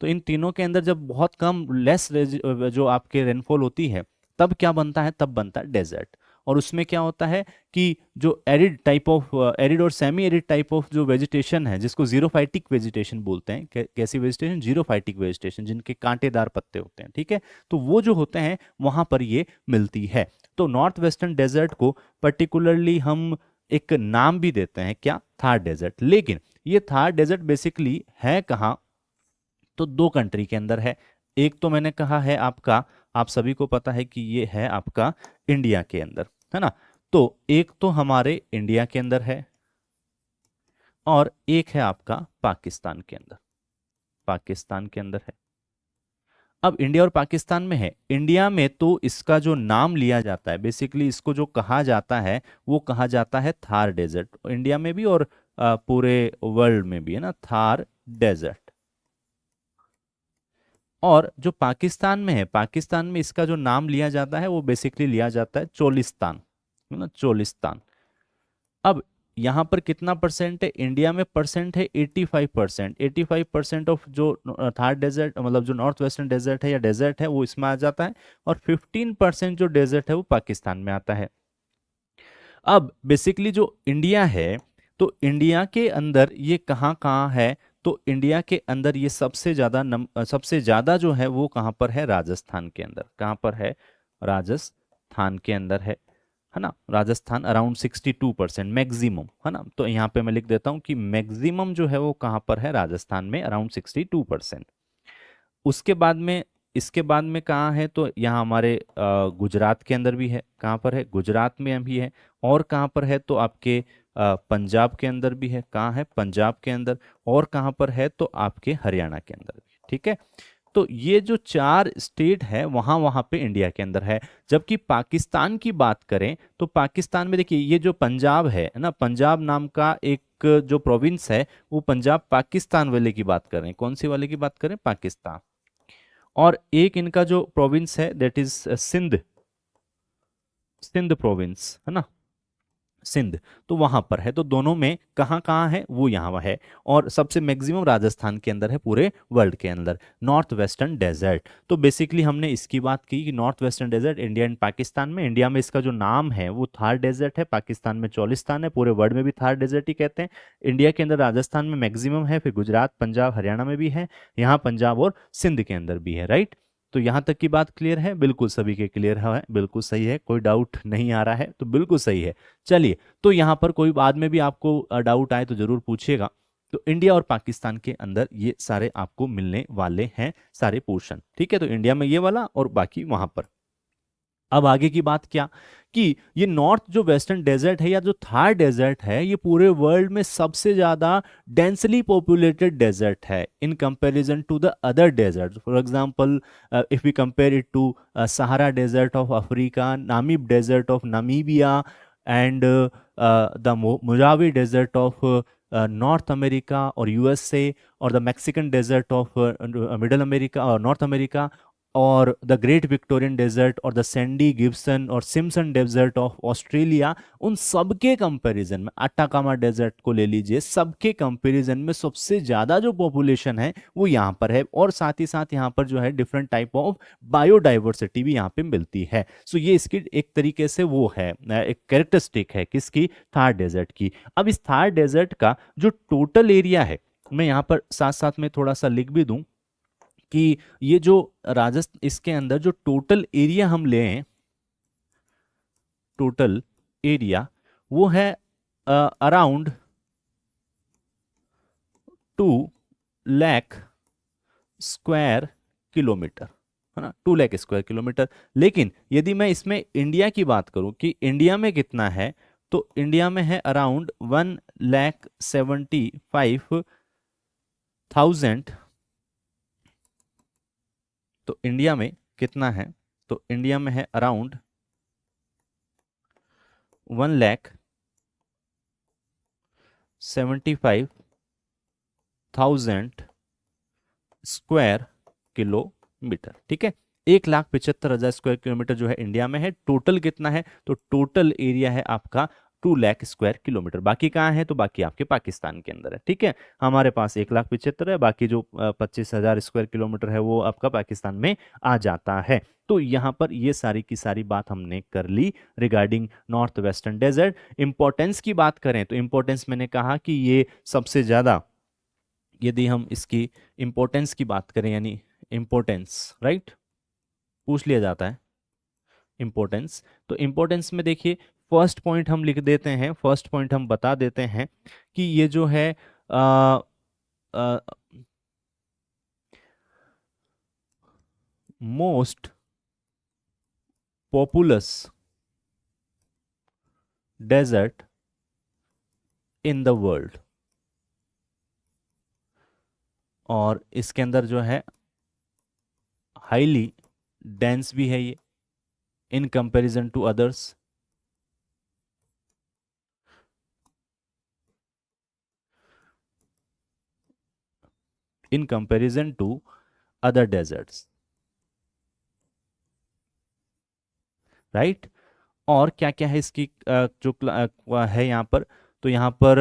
तो इन तीनों के अंदर जब बहुत कम लेस जो आपके रेनफॉल होती है, तब क्या बनता है, तब बनता है डेजर्ट। और उसमें क्या होता है कि जो एरिड टाइप ऑफ, एरिड और सेमी एरिड टाइप ऑफ जो वेजिटेशन है, जिसको जीरोफाइटिक वेजिटेशन बोलते हैं, कैसी वेजिटेशन, जीरोफाइटिक वेजिटेशन, जिनके कांटेदार पत्ते होते हैं, ठीक है, तो वो जो होते हैं वहां पर ये मिलती है। तो नॉर्थ वेस्टर्न डेजर्ट को पर्टिकुलरली हम एक नाम भी देते हैं, क्या, थार डेजर्ट। लेकिन ये थार डेजर्ट बेसिकली है कहाँ, तो दो कंट्री के अंदर है। एक तो मैंने कहा है आपका, आप सभी को पता है कि ये है आपका इंडिया के अंदर, है ना। तो एक तो हमारे इंडिया के अंदर है और एक है आपका पाकिस्तान के अंदर, पाकिस्तान के अंदर है। अब इंडिया और पाकिस्तान में है, इंडिया में तो इसका जो नाम लिया जाता है, बेसिकली इसको जो कहा जाता है वो कहा जाता है थार डेजर्ट, इंडिया में भी और पूरे वर्ल्ड में भी, है ना, थार डेजर्ट। और जो पाकिस्तान में है, पाकिस्तान में इसका जो नाम लिया जाता है वो बेसिकली लिया जाता है चोलिस्तान, है ना, चोलिस्तान। अब यहाँ पर कितना परसेंट है, इंडिया में परसेंट है 85%, 85% ऑफ जो थार डेजर्ट, मतलब जो नॉर्थ वेस्टर्न डेजर्ट है या डेजर्ट है, वो इसमें आ जाता है। और 15% जो डेजर्ट है वो पाकिस्तान में आता है। अब बेसिकली जो इंडिया है, तो इंडिया के अंदर ये कहाँ कहाँ है, तो इंडिया के अंदर ये सबसे ज्यादा सबसे ज्यादा जो है वो कहाँ पर है, राजस्थान के अंदर। कहाँ पर है, राजस्थान के अंदर है ना। राजस्थान अराउंड 62% मैक्सिमम, है ना। तो यहाँ पे मैं लिख देता हूँ कि मैक्सिमम जो है वो कहाँ पर है, राजस्थान में अराउंड 62%। उसके बाद में, इसके बाद में कहाँ है, तो यहाँ हमारे गुजरात के अंदर भी है। कहाँ पर है, गुजरात में भी है। और कहाँ पर है, तो आपके पंजाब के अंदर भी है। कहाँ है, पंजाब के अंदर। और कहाँ पर है, तो आपके हरियाणा के अंदर भी, ठीक है। तो ये जो चार स्टेट है वहां वहां पे इंडिया के अंदर है। जबकि पाकिस्तान की बात करें तो पाकिस्तान में देखिए, ये जो पंजाब है ना, पंजाब नाम का एक जो प्रोविंस है, वो पंजाब पाकिस्तान वाले की बात कर रहे हैं। कौन सी वाले की बात करें, पाकिस्तान। और एक इनका जो प्रोविंस है that is Sindh, Sindh province, है ना, सिंध। तो वहां पर है, तो दोनों में कहाँ कहाँ है, वो यहाँ है। और सबसे मैक्सिमम राजस्थान के अंदर है पूरे वर्ल्ड के अंदर, नॉर्थ वेस्टर्न डेजर्ट। तो बेसिकली हमने इसकी बात की कि north western desert India and Pakistan में, इंडिया में इसका जो नाम है वो थार डेजर्ट है, पाकिस्तान में चोलिस्तान है, पूरे वर्ल्ड में भी थार डेजर्ट ही कहते हैं। इंडिया के अंदर राजस्थान में मैक्सिमम है, फिर गुजरात, पंजाब, हरियाणा में भी है, यहाँ पंजाब और सिंध के अंदर भी है, राइट। तो यहां तक की बात क्लियर है, बिल्कुल सभी के क्लियर है, बिल्कुल सही है, कोई डाउट नहीं आ रहा है, तो बिल्कुल सही है। चलिए, तो यहाँ पर कोई बाद में भी आपको डाउट आए तो जरूर पूछिएगा। तो इंडिया और पाकिस्तान के अंदर ये सारे आपको मिलने वाले हैं सारे पोर्शन, ठीक है। तो इंडिया में ये वाला और बाकी वहां पर। अब आगे की बात क्या, कि ये नॉर्थ जो वेस्टर्न डेजर्ट है या जो थार डेजर्ट है, ये पूरे वर्ल्ड में सबसे ज्यादा डेंसली पॉपुलेटेड डेजर्ट है in comparison to the other desert. For example, if we compare it to Sahara desert of Africa, Namib desert of Namibia, and the Mojave desert of North America और USA, और the Mexican desert of Middle America और North America, और the Great Victorian desert और the Sandy Gibson और Simpson desert of Australia, उन सबके comparison में, Atacama desert को ले लीजिए, सबके कंपैरिजन में सबसे ज्यादा जो पॉपुलेशन है वो यहाँ पर है। और साथ ही साथ यहाँ पर जो है डिफरेंट टाइप ऑफ बायोडाइवर्सिटी भी यहाँ पे मिलती है। सो ये इसकी एक तरीके से वो है, एक कैरेक्टरिस्टिक है किसकी, थार डेजर्ट की। अब इस थार डेजर्ट का जो टोटल एरिया है, मैं यहाँ पर साथ साथ में थोड़ा सा लिख भी दूं कि ये जो राजस्थान, इसके अंदर जो टोटल एरिया हम लें, टोटल एरिया वो है अराउंड 2 लाख स्क्वायर किलोमीटर, है ना, 2 लाख स्क्वायर किलोमीटर। लेकिन यदि मैं इसमें इंडिया की बात करूं कि इंडिया में कितना है, तो इंडिया में है अराउंड 1,75,000। तो इंडिया में कितना है, तो इंडिया में है अराउंड 1,75,000 स्क्वायर किलोमीटर, ठीक है। 1,75,000 स्क्वायर किलोमीटर जो है इंडिया में है। टोटल कितना है, तो टोटल एरिया है आपका 2 लाख स्क्वायर किलोमीटर। बाकी कहाँ है, तो बाकी आपके पाकिस्तान के अंदर है। ठीक है, हमारे पास 1,75,000 है, बाकी जो 25,000 स्क्वायर किलोमीटर है वो आपका पाकिस्तान में आ जाता है। तो यहाँ पर ये सारी की सारी बात हमने कर ली regarding north western desert. Importance की बात करें तो इंपॉर्टेंस मैंने कहा कि ये सबसे ज्यादा, यदि हम इसकी इंपॉर्टेंस की बात करें, यानी इंपॉर्टेंस, राइट, पूछ लिया जाता है इंपॉर्टेंस, तो इंपॉर्टेंस में देखिए फर्स्ट पॉइंट हम लिख देते हैं, फर्स्ट पॉइंट हम बता देते हैं कि ये जो है most populous desert in the world, और इसके अंदर जो है हाईली डेंस भी है ये in comparison to others. In comparison to other deserts, right. और क्या क्या है इसकी जो है यहाँ पर, तो यहाँ पर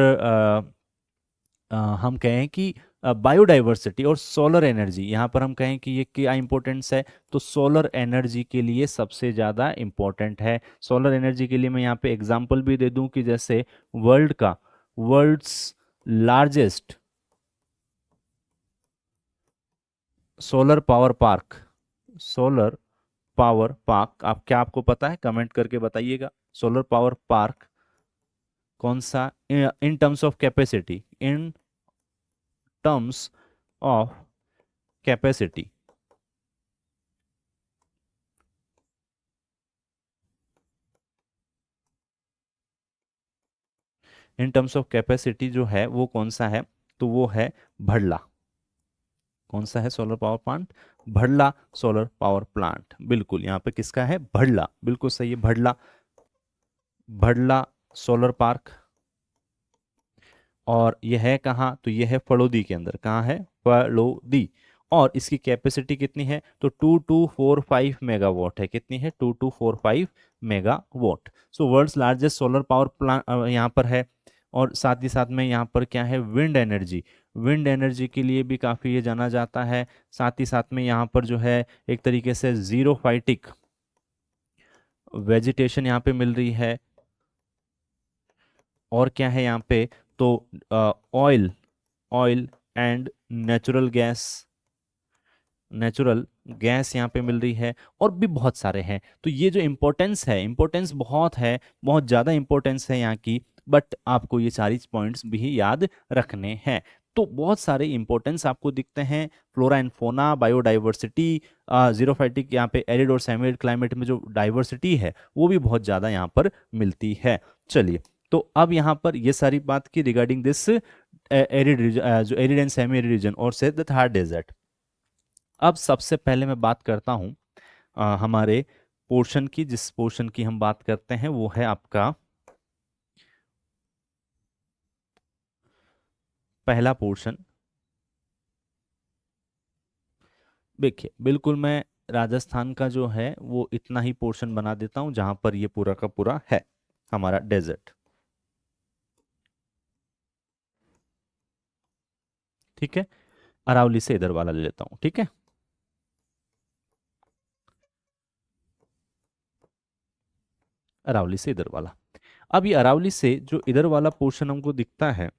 हम कहें कि बायोडाइवर्सिटी और सोलर एनर्जी, यहाँ पर हम कहें कि ये क्या इंपॉर्टेंस है, तो सोलर एनर्जी के लिए सबसे ज़्यादा इंपॉर्टेंट है। सोलर एनर्जी के लिए मैं यहाँ पे एग्जांपल भी दे दूं कि जैसे world's largest solar power park, solar power park, आप क्या आपको पता है, कमेंट करके बताइएगा। सोलर पावर पार्क कौन सा, in terms of capacity, in terms of capacity, in terms of capacity जो है वो कौन सा है, तो वो है भड़ला। कौन सा है solar power plant, Bhadla solar power plant, बिल्कुल यहाँ पे किसका है, भड़ला, बिल्कुल सही है, भड़ला, भड़ला सोलर पार्क। और यह है कहाँ, तो यह है फड़ौदी के अंदर, कहाँ है, फड़ौदी। और इसकी कैपेसिटी कितनी है, तो 2245 मेगावाट है, कितनी है, 2245 megawatt. So world's largest solar power plant यहाँ पर है। और साथ ही साथ में यहाँ पर क्या है, विंड एनर्जी, विंड एनर्जी के लिए भी काफ़ी ये जाना जाता है। साथ ही साथ में यहाँ पर जो है एक तरीके से जीरो फाइटिक वेजिटेशन यहाँ पे मिल रही है। और क्या है यहाँ पे, तो oil, oil and natural gas, natural gas यहाँ पे मिल रही है, और भी बहुत सारे हैं। तो ये जो इम्पोर्टेंस है, इम्पोर्टेंस बहुत है, बहुत ज़्यादा इम्पोर्टेंस है यहाँ की, बट आपको ये सारी पॉइंट्स भी याद रखने हैं। तो बहुत सारे इंपॉर्टेंस आपको दिखते हैं, flora and fauna, biodiversity, xerophytic, यहाँ पे एरिड और सेमी एरिड क्लाइमेट में जो डाइवर्सिटी है वो भी बहुत ज़्यादा यहाँ पर मिलती है। चलिए, तो अब यहाँ पर ये सारी बात की रिगार्डिंग दिस एरिड, जो arid and semi arid reason और से द थार डेजर्ट। अब सबसे पहले मैं बात करता हूँ हमारे पोर्शन की, जिस पोर्शन की हम बात करते हैं वो है आपका पहला पोर्शन। देखिए बिल्कुल मैं राजस्थान का जो है वो इतना ही पोर्शन बना देता हूँ जहां पर ये पूरा का पूरा है हमारा डेजर्ट। ठीक है, अरावली से इधर वाला ले लेता हूँ, ठीक है, अरावली से इधर वाला। अब ये अरावली से जो इधर वाला पोर्शन हमको दिखता है,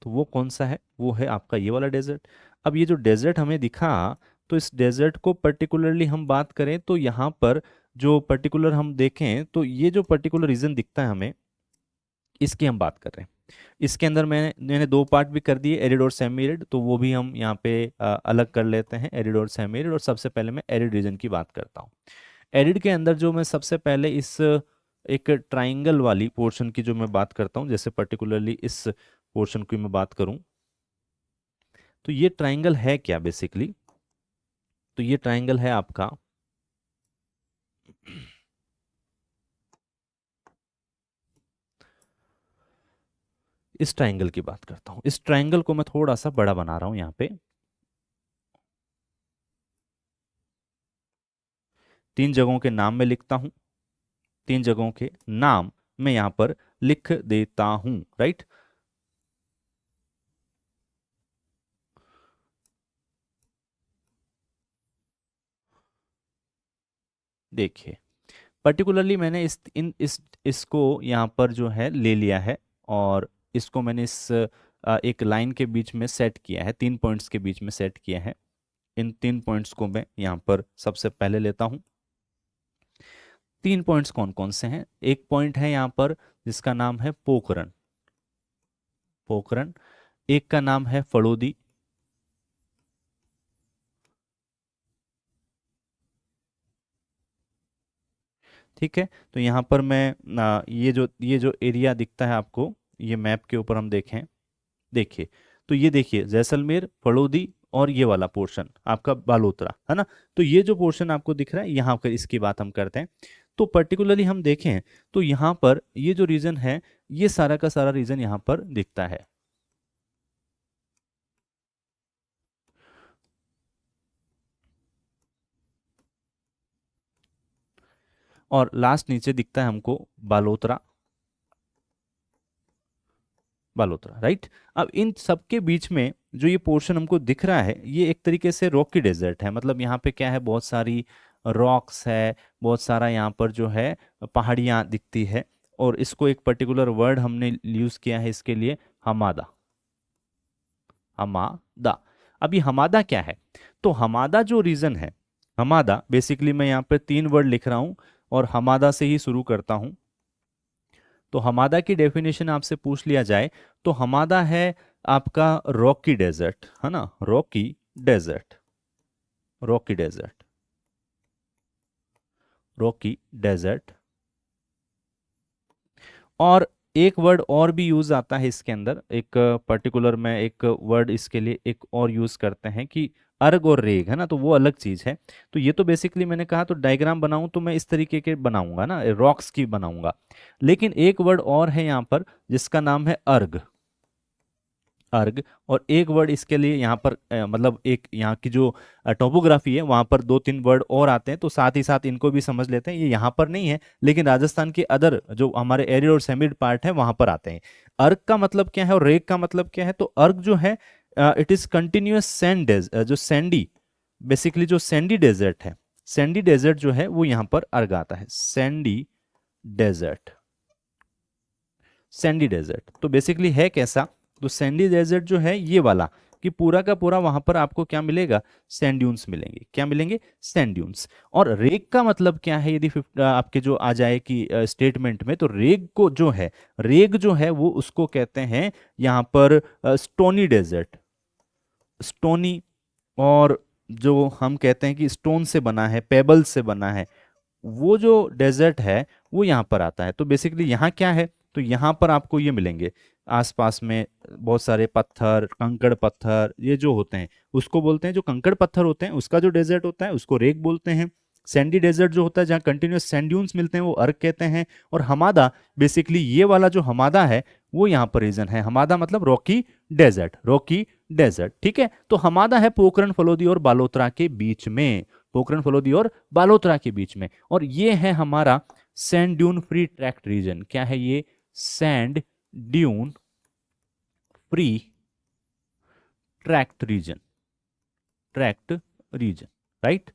तो वो कौन सा है, वो है आपका ये वाला डेजर्ट। अब ये जो डेजर्ट हमें दिखा, तो इस डेजर्ट को पर्टिकुलरली हम बात करें तो यहाँ पर जो पर्टिकुलर हम देखें, तो ये जो पर्टिकुलर रीजन दिखता है हमें, इसकी हम बात कर रहे हैं। इसके अंदर मैंने दो पार्ट भी कर दिए, एरिड और सेमी एरिड, तो वो भी हम यहाँ पे अलग कर लेते हैं, एरिड और सेमी एरिड। और सबसे पहले मैं एरिड रीजन की बात करता हूँ। एरिड के अंदर जो मैं सबसे पहले इस एक ट्राइंगल वाली पोर्शन की जो मैं बात करता हूँ, जैसे पर्टिकुलरली इस पोर्शन की मैं बात करूँ, तो ये ट्राइंगल है क्या बेसिकली, तो ये ट्राइंगल है आपका इस ट्राइंगल की बात करता हूँ। इस ट्राइंगल को मैं थोड़ा सा बड़ा बना रहा हूँ यहाँ पे। 3 जगहों के नाम मैं लिखता हूँ, 3 जगहों के नाम मैं यहाँ पर लिख देता हूँ, राइट। देखिए पर्टिकुलरली मैंने इसको यहाँ पर जो है ले लिया है, और इसको मैंने एक लाइन के बीच में सेट किया है, 3 पॉइंट्स के बीच में सेट किया है। इन 3 पॉइंट्स को मैं यहाँ पर सबसे पहले लेता हूँ। 3 पॉइंट्स कौन कौन से हैं? एक पॉइंट है यहाँ पर जिसका नाम है पोखरण, पोखरण। एक का नाम है फड़ोदी, ठीक है। तो यहाँ पर मैं ये जो एरिया दिखता है आपको, ये मैप के ऊपर हम देखें, देखिए, तो ये देखिए जैसलमेर, फड़ोदी और ये वाला पोर्शन आपका बालोतरा है ना। तो ये जो पोर्शन आपको दिख रहा है, यहाँ पर इसकी बात हम करते हैं। तो पर्टिकुलरली हम देखें तो यहाँ पर ये जो रीजन है, ये सारा का सारा रीजन यहाँ पर दिखता है। और लास्ट नीचे दिखता है हमको बालोतरा, बालोतरा, राइट। अब इन सबके बीच में जो ये पोर्शन हमको दिख रहा है, ये एक तरीके से रॉकी डेजर्ट है। मतलब यहाँ पे क्या है, बहुत सारी रॉक्स है, बहुत सारा यहाँ पर जो है पहाड़ियाँ दिखती है। और इसको एक पर्टिकुलर वर्ड हमने यूज किया है इसके लिए, हमादा, हमादा। अब ये हमादा क्या है? तो हमादा जो रीजन है, हमादा बेसिकली मैं यहाँ पे 3 वर्ड लिख रहा हूँ और हमादा से ही शुरू करता हूँ। तो हमादा की डेफिनेशन आपसे पूछ लिया जाए तो हमादा है आपका रॉकी डेजर्ट, है ना, rocky desert, rocky desert, rocky desert. और एक वर्ड और भी यूज आता है इसके अंदर, एक पर्टिकुलर में एक वर्ड इसके लिए एक और यूज करते हैं कि अर्ग और रेग, है ना। तो वो अलग चीज है। तो ये तो बेसिकली मैंने कहा, तो डायग्राम बनाऊं तो मैं इस तरीके के बनाऊंगा ना, रॉक्स की बनाऊंगा। लेकिन एक वर्ड और है यहाँ पर जिसका नाम है अर्ग, अर्ग। और एक वर्ड इसके लिए यहाँ पर मतलब एक यहाँ की जो टोपोग्राफी है वहाँ पर 2-3 वर्ड और आते हैं, तो साथ ही साथ इनको भी समझ लेते हैं। ये यहाँ पर नहीं है, लेकिन राजस्थान के अदर जो हमारे एरिड और सेमिड पार्ट है वहाँ पर आते हैं। अर्ग का मतलब क्या है और रेग का मतलब क्या है? तो अर्ग जो है इट इज कंटिन्यूअस सैंड, जो सैंडी, बेसिकली जो सैंडी डेजर्ट है, सैंडी डेजर्ट जो है वो यहाँ पर अर्ग आता है, सैंडी डेजर्ट, सैंडी डेजर्ट। तो बेसिकली है कैसा? तो सैंडी डेजर्ट जो है ये वाला, कि पूरा का पूरा वहां पर आपको क्या मिलेगा? सैंड ड्यून्स मिलेंगे। क्या मिलेंगे? Sand dunes. और रेग का मतलब क्या है? यदि आपके जो आ जाए कि स्टेटमेंट में, तो रेग को जो है, रेग जो है वो उसको कहते हैं यहाँ पर स्टोनी डेजर्ट, स्टोनी। और जो हम कहते हैं कि स्टोन से बना है, पेबल से बना है, वो जो डेजर्ट है वो यहाँ पर आता है। तो बेसिकली यहाँ क्या है? तो यहाँ पर आपको ये मिलेंगे आसपास में बहुत सारे पत्थर, कंकड़ पत्थर, ये जो होते हैं उसको बोलते हैं, जो कंकड़ पत्थर होते हैं उसका जो डेजर्ट होता है उसको रेग बोलते हैं। सैंडी डेजर्ट जो होता है जहाँ कंटिन्यूस सैंड ड्यून्स मिलते हैं वो अर्क कहते हैं। और हमादा, बेसिकली ये वाला जो हमादा है वो यहाँ पर रीजन है। हमादा मतलब रॉकी डेजर्ट, रॉकी डेजर्ट, ठीक है। तो हमादा है पोखरण, फलोदी और बालोतरा के बीच में, पोखरण, फलोदी और बालोतरा के बीच में। और ये है हमारा sand dune free tract region. क्या है ये? Sand dune free tract region, tract region, right.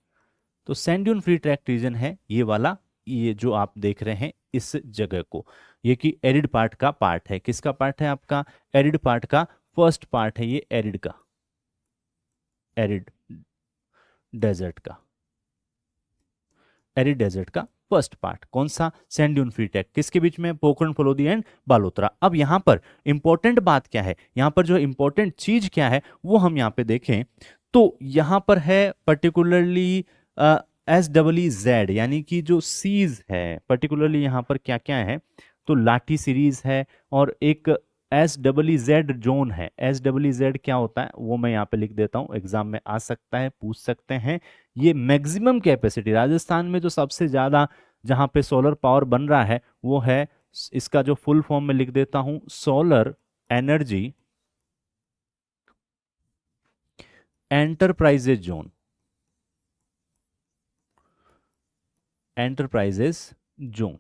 तो sand dune free tract region है ये वाला, ये जो आप देख रहे हैं इस जगह को। ये कि एरिड पार्ट का पार्ट है। किसका पार्ट है? आपका एरिड पार्ट का फर्स्ट पार्ट है ये, एरिड का, एरिड डेजर्ट का, एरिड डेजर्ट का फर्स्ट पार्ट। कौन सा? Sand dune free tract. किसके बीच में? पोखरण, फलोदी एंड बालोतरा। अब यहाँ पर इंपॉर्टेंट बात क्या है, यहाँ पर जो इंपॉर्टेंट चीज क्या है वो हम यहाँ पे देखें तो यहाँ पर है पर्टिकुलरली SEZ, यानी कि जो सीज है, पर्टिकुलरली यहाँ पर क्या क्या है? तो लाठी सीरीज है, और एक SEZ जोन है। SEZ क्या होता है वो मैं यहाँ पे लिख देता हूँ, एग्जाम में आ सकता है, पूछ सकते हैं। ये मैक्सिमम कैपेसिटी, राजस्थान में जो सबसे ज्यादा जहाँ पे सोलर पावर बन रहा है वो है, इसका जो फुल फॉर्म में लिख देता हूँ, solar energy enterprises zone, enterprises zone.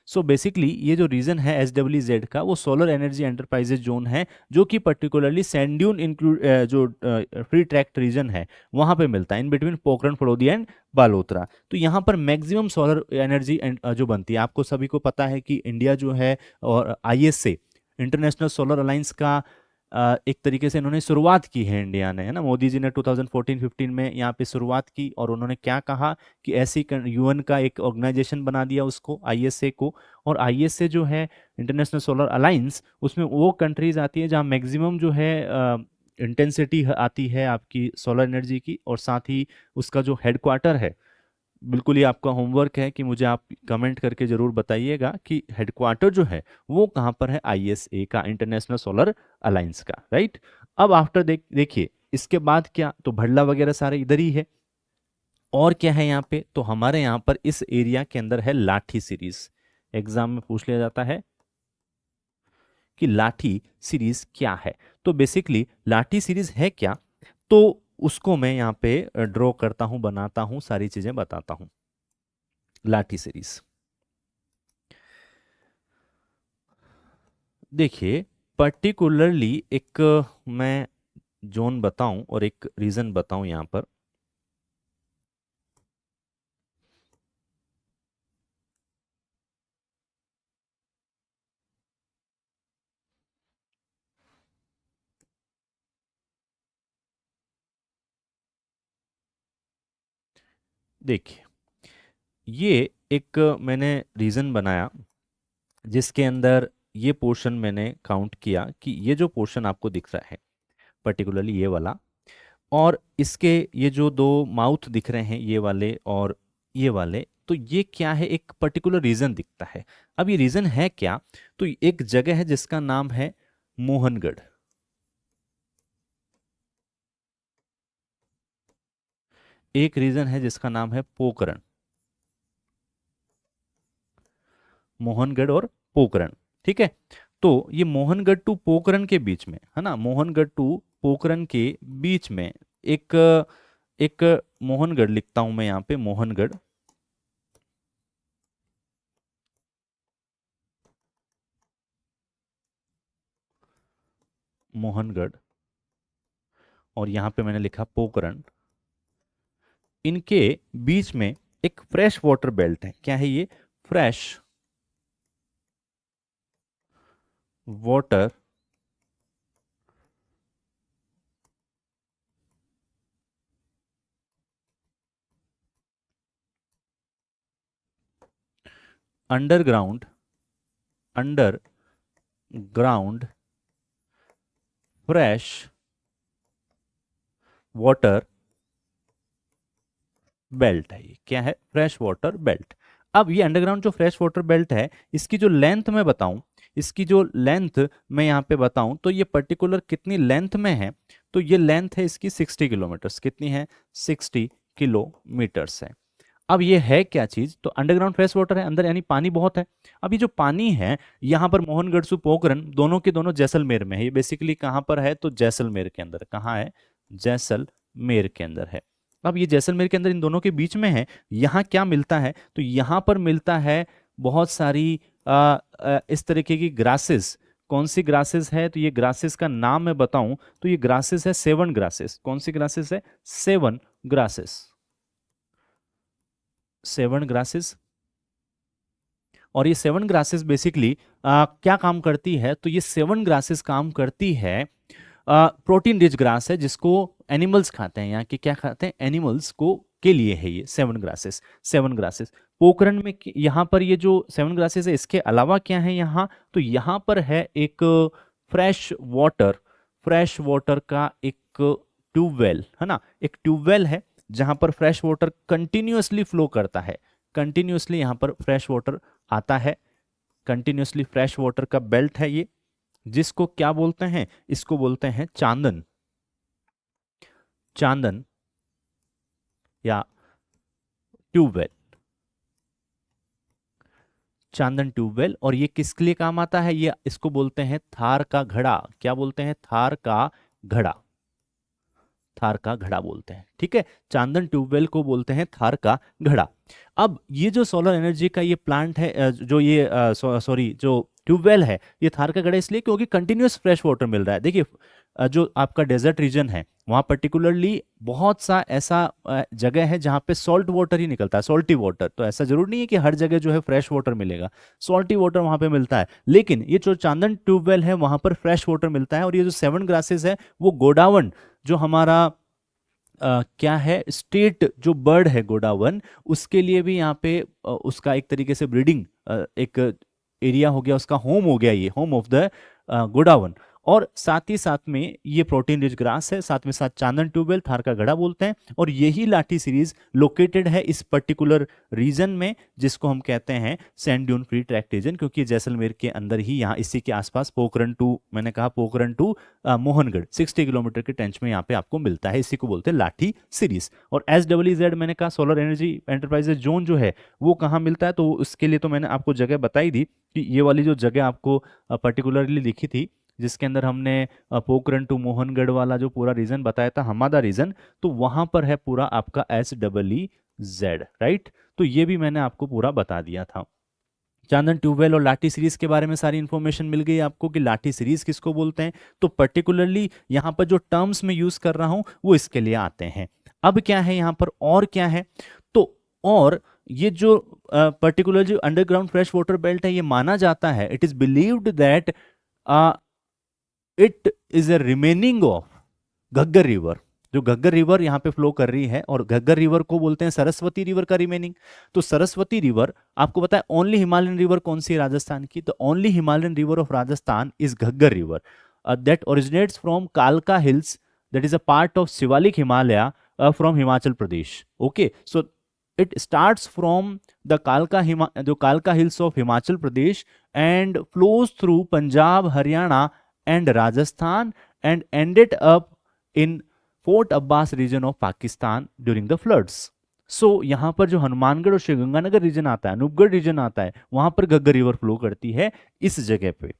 So basically ये जो रीजन है SWZ का, वो सोलर एनर्जी एंटरप्राइजेज जोन है, जो कि पर्टिकुलरली सैंड ड्यून इंक्लूड जो फ्री ट्रैक्ट रीजन है वहां पे मिलता है, in between Pokhran Phalodi and Balotra. तो यहाँ पर मैक्सिमम सोलर एनर्जी जो बनती है, आपको सभी को पता है कि इंडिया जो है और ISA इंटरनेशनल सोलर अलायंस का एक तरीके से इन्होंने शुरुआत की है इंडिया ने, है ना। मोदी जी ने 2014-15 में यहाँ पे शुरुआत की, और उन्होंने क्या कहा कि ऐसी UN का एक ऑर्गेनाइजेशन बना दिया उसको, ISA को। और ISA जो है इंटरनेशनल सोलर अलायंस, उसमें वो कंट्रीज आती है जहाँ मैक्सिमम जो है इंटेंसिटी आती है आपकी सोलर एनर्जी की, और साथ ही उसका जो हेडक्वार्टर है, बिल्कुल ही आपका होमवर्क है कि मुझे आप कमेंट करके जरूर बताइएगा कि हेडक्वार्टर जो है वो कहाँ पर है, ISA का, इंटरनेशनल सोलर अलायंस का, राइट। अब आफ्टर देखिए इसके बाद क्या, तो भड़ला वगैरह सारे इधर ही है। और क्या है यहाँ पे, तो हमारे यहाँ पर इस एरिया के अंदर है लाठी सीरीज। एग्जाम में पूछ लिया जाता है कि लाठी सीरीज क्या है। तो बेसिकली लाठी सीरीज है क्या, तो उसको मैं यहाँ पे ड्रॉ करता हूं, बनाता हूं, सारी चीजें बताता हूं। लाठी सीरीज देखिए, पर्टिकुलरली एक मैं जोन बताऊं और एक रीजन बताऊं यहां पर। देखिए, ये एक मैंने रीजन बनाया जिसके अंदर ये पोर्शन मैंने काउंट किया कि ये जो पोर्शन आपको दिख रहा है, पर्टिकुलरली ये वाला, और इसके ये जो दो माउथ दिख रहे हैं, ये वाले और ये वाले, तो ये क्या है, एक पर्टिकुलर रीजन दिखता है। अब ये रीजन है क्या, तो एक जगह है जिसका नाम है मोहनगढ़, एक रीजन है जिसका नाम है पोखरण, मोहनगढ़ और पोखरण, ठीक है। तो ये मोहनगढ़ टू पोखरण के बीच में, है ना, मोहनगढ़ टू पोखरण के बीच में एक एक मोहनगढ़ लिखता हूं मैं यहाँ पे, मोहनगढ़, मोहनगढ़, और यहाँ पे मैंने लिखा पोखरण। इनके बीच में एक फ्रेश वाटर बेल्ट है। क्या है ये, fresh water underground, underground fresh water belt है। ये क्या है, फ्रेश वाटर बेल्ट। अब ये अंडरग्राउंड जो फ्रेश वाटर बेल्ट है, इसकी जो लेंथ मैं बताऊं, इसकी जो लेंथ मैं यहाँ पे बताऊं, तो ये पर्टिकुलर कितनी लेंथ में है, तो ये लेंथ है इसकी 60 किलोमीटर्स। कितनी है, 60 किलोमीटर्स है। अब ये है क्या चीज, तो अंडरग्राउंड फ्रेश वाटर है, अंदर यानी पानी बहुत है। अब ये जो पानी है यहाँ पर मोहनगढ़ से पोखरण दोनों के दोनों जैसलमेर में है। ये बेसिकली कहाँ पर है, तो जैसलमेर के अंदर। कहाँ है, जैसलमेर के अंदर है। अब ये जैसलमेर के अंदर इन दोनों के बीच में है। यहाँ क्या मिलता है, तो यहाँ पर मिलता है बहुत सारी इस तरीके की ग्रासेस। कौन सी ग्रासेस है, तो ये ग्रासेस का नाम मैं बताऊं, तो ये ग्रासेस है सेवन ग्रासेस। कौन सी ग्रासेस है, सेवन ग्रासेस, सेवन ग्रासेस। और ये सेवन ग्रासेस बेसिकली क्या काम करती है, तो ये सेवन ग्रासेस काम करती है, प्रोटीन रिच ग्रास है जिसको एनिमल्स खाते हैं। यहाँ के क्या खाते हैं, एनिमल्स को के लिए है ये seven grasses. Seven grasses Pokhran में यहाँ पर ये जो सेवन ग्रासेस है, इसके अलावा क्या है यहाँ, तो यहाँ पर है एक फ्रेश वाटर, फ्रेश वाटर का एक ट्यूबवेल, है ना, एक ट्यूबवेल है जहां पर फ्रेश वाटर कंटिन्यूअसली फ्लो करता है। कंटिन्यूअसली यहाँ पर फ्रेश वाटर आता है, कंटिन्यूअसली फ्रेश वाटर का बेल्ट है ये, जिसको क्या बोलते हैं, इसको बोलते हैं चांदन, चांदन या ट्यूबवेल, चांदन ट्यूबवेल। और ये किसके लिए काम आता है? ये इसको बोलते हैं थार का घड़ा। क्या बोलते हैं? थार का घड़ा। थार का घड़ा बोलते हैं, ठीक है। चांदन ट्यूबवेल को बोलते हैं थार का घड़ा। अब ये जो सोलर एनर्जी का ये प्लांट है, जो ये सॉरी जो ट्यूबवेल है, ये थार का घड़ा इसलिए क्योंकि कंटिन्यूअस फ्रेश वाटर मिल रहा है। देखिए जो आपका डेजर्ट रीजन है वहाँ पर्टिकुलरली बहुत सा ऐसा जगह है जहाँ पे सॉल्ट वाटर ही निकलता है, सॉल्टी वाटर। तो ऐसा जरूर नहीं है कि हर जगह जो है फ्रेश वाटर मिलेगा, सॉल्टी वाटर वहाँ पे मिलता है। लेकिन ये जो चांदन ट्यूबवेल है वहाँ पर फ्रेश वाटर मिलता है। और ये जो 7 ग्रासेस है वो गोडावन, जो हमारा क्या है स्टेट जो बर्ड है गोडावन, उसके लिए भी यहाँ पे उसका एक तरीके से ब्रीडिंग एक एरिया हो गया, उसका होम हो गया, ये होम ऑफ द गोडावन। और साथ ही साथ में ये प्रोटीन रिच ग्रास है, साथ में साथ चांदन ट्यूबवेल थार का घड़ा बोलते हैं। और यही लाठी सीरीज लोकेटेड है इस पर्टिकुलर रीजन में, जिसको हम कहते हैं sand dune free tract region, क्योंकि जैसलमेर के अंदर ही यहाँ इसी के आसपास पोखरन टू, मैंने कहा पोखरन टू मोहनगढ़ 60 किलोमीटर के टेंच में यहाँ पे आपको मिलता है। इसी को बोलते हैं लाठी सीरीज। और SEZ मैंने कहा सोलर एनर्जी एंटरप्राइजेज जोन जो है वो कहाँ मिलता है, तो उसके लिए तो मैंने आपको जगह बताई दी कि ये वाली जो जगह आपको पर्टिकुलरली लिखी थी, जिसके अंदर हमने पोखरन टू मोहनगढ़ वाला जो पूरा रीजन बताया था, हमादा रीजन, तो वहां पर है पूरा आपका SEZ, राइट। तो ये भी मैंने आपको पूरा बता दिया था। चांदन ट्यूबवेल और लाठी सीरीज के बारे में सारी इंफॉर्मेशन मिल गई आपको कि लाठी सीरीज किसको बोलते हैं। तो पर्टिकुलरली यहाँ पर जो टर्म्स में यूज कर रहा हूं वो इसके लिए आते हैं। अब क्या है यहाँ पर, और क्या है, तो और ये जो पर्टिकुलर जो अंडरग्राउंड फ्रेश वाटर बेल्ट है, ये माना जाता है, it is believed that it is a remaining of Ghaggar river. जो घग्गर रिवर यहाँ पे फ्लो कर रही है, और घग्गर रिवर को बोलते हैं सरस्वती रिवर का रिमेनिंग। तो सरस्वती रिवर आपको पता है ओनली हिमालयन रिवर कौन सी है राजस्थान की, तो only Himalayan river of Rajasthan is Ghaggar river that originates from कालका hills, that is a part of Shivalik Himalaya from Himachal Pradesh. Okay, so it starts from the जो कालका hills of Himachal Pradesh and flows through Punjab, Haryana and Rajasthan and ended up in Fort Abbas region of Pakistan during the floods. So यहाँ पर जो हनुमानगढ़ और Sriganganagar reason आता है, Anupgarh reason आता है, वहां पर घग्गर रिवर फ्लो करती है इस जगह पे।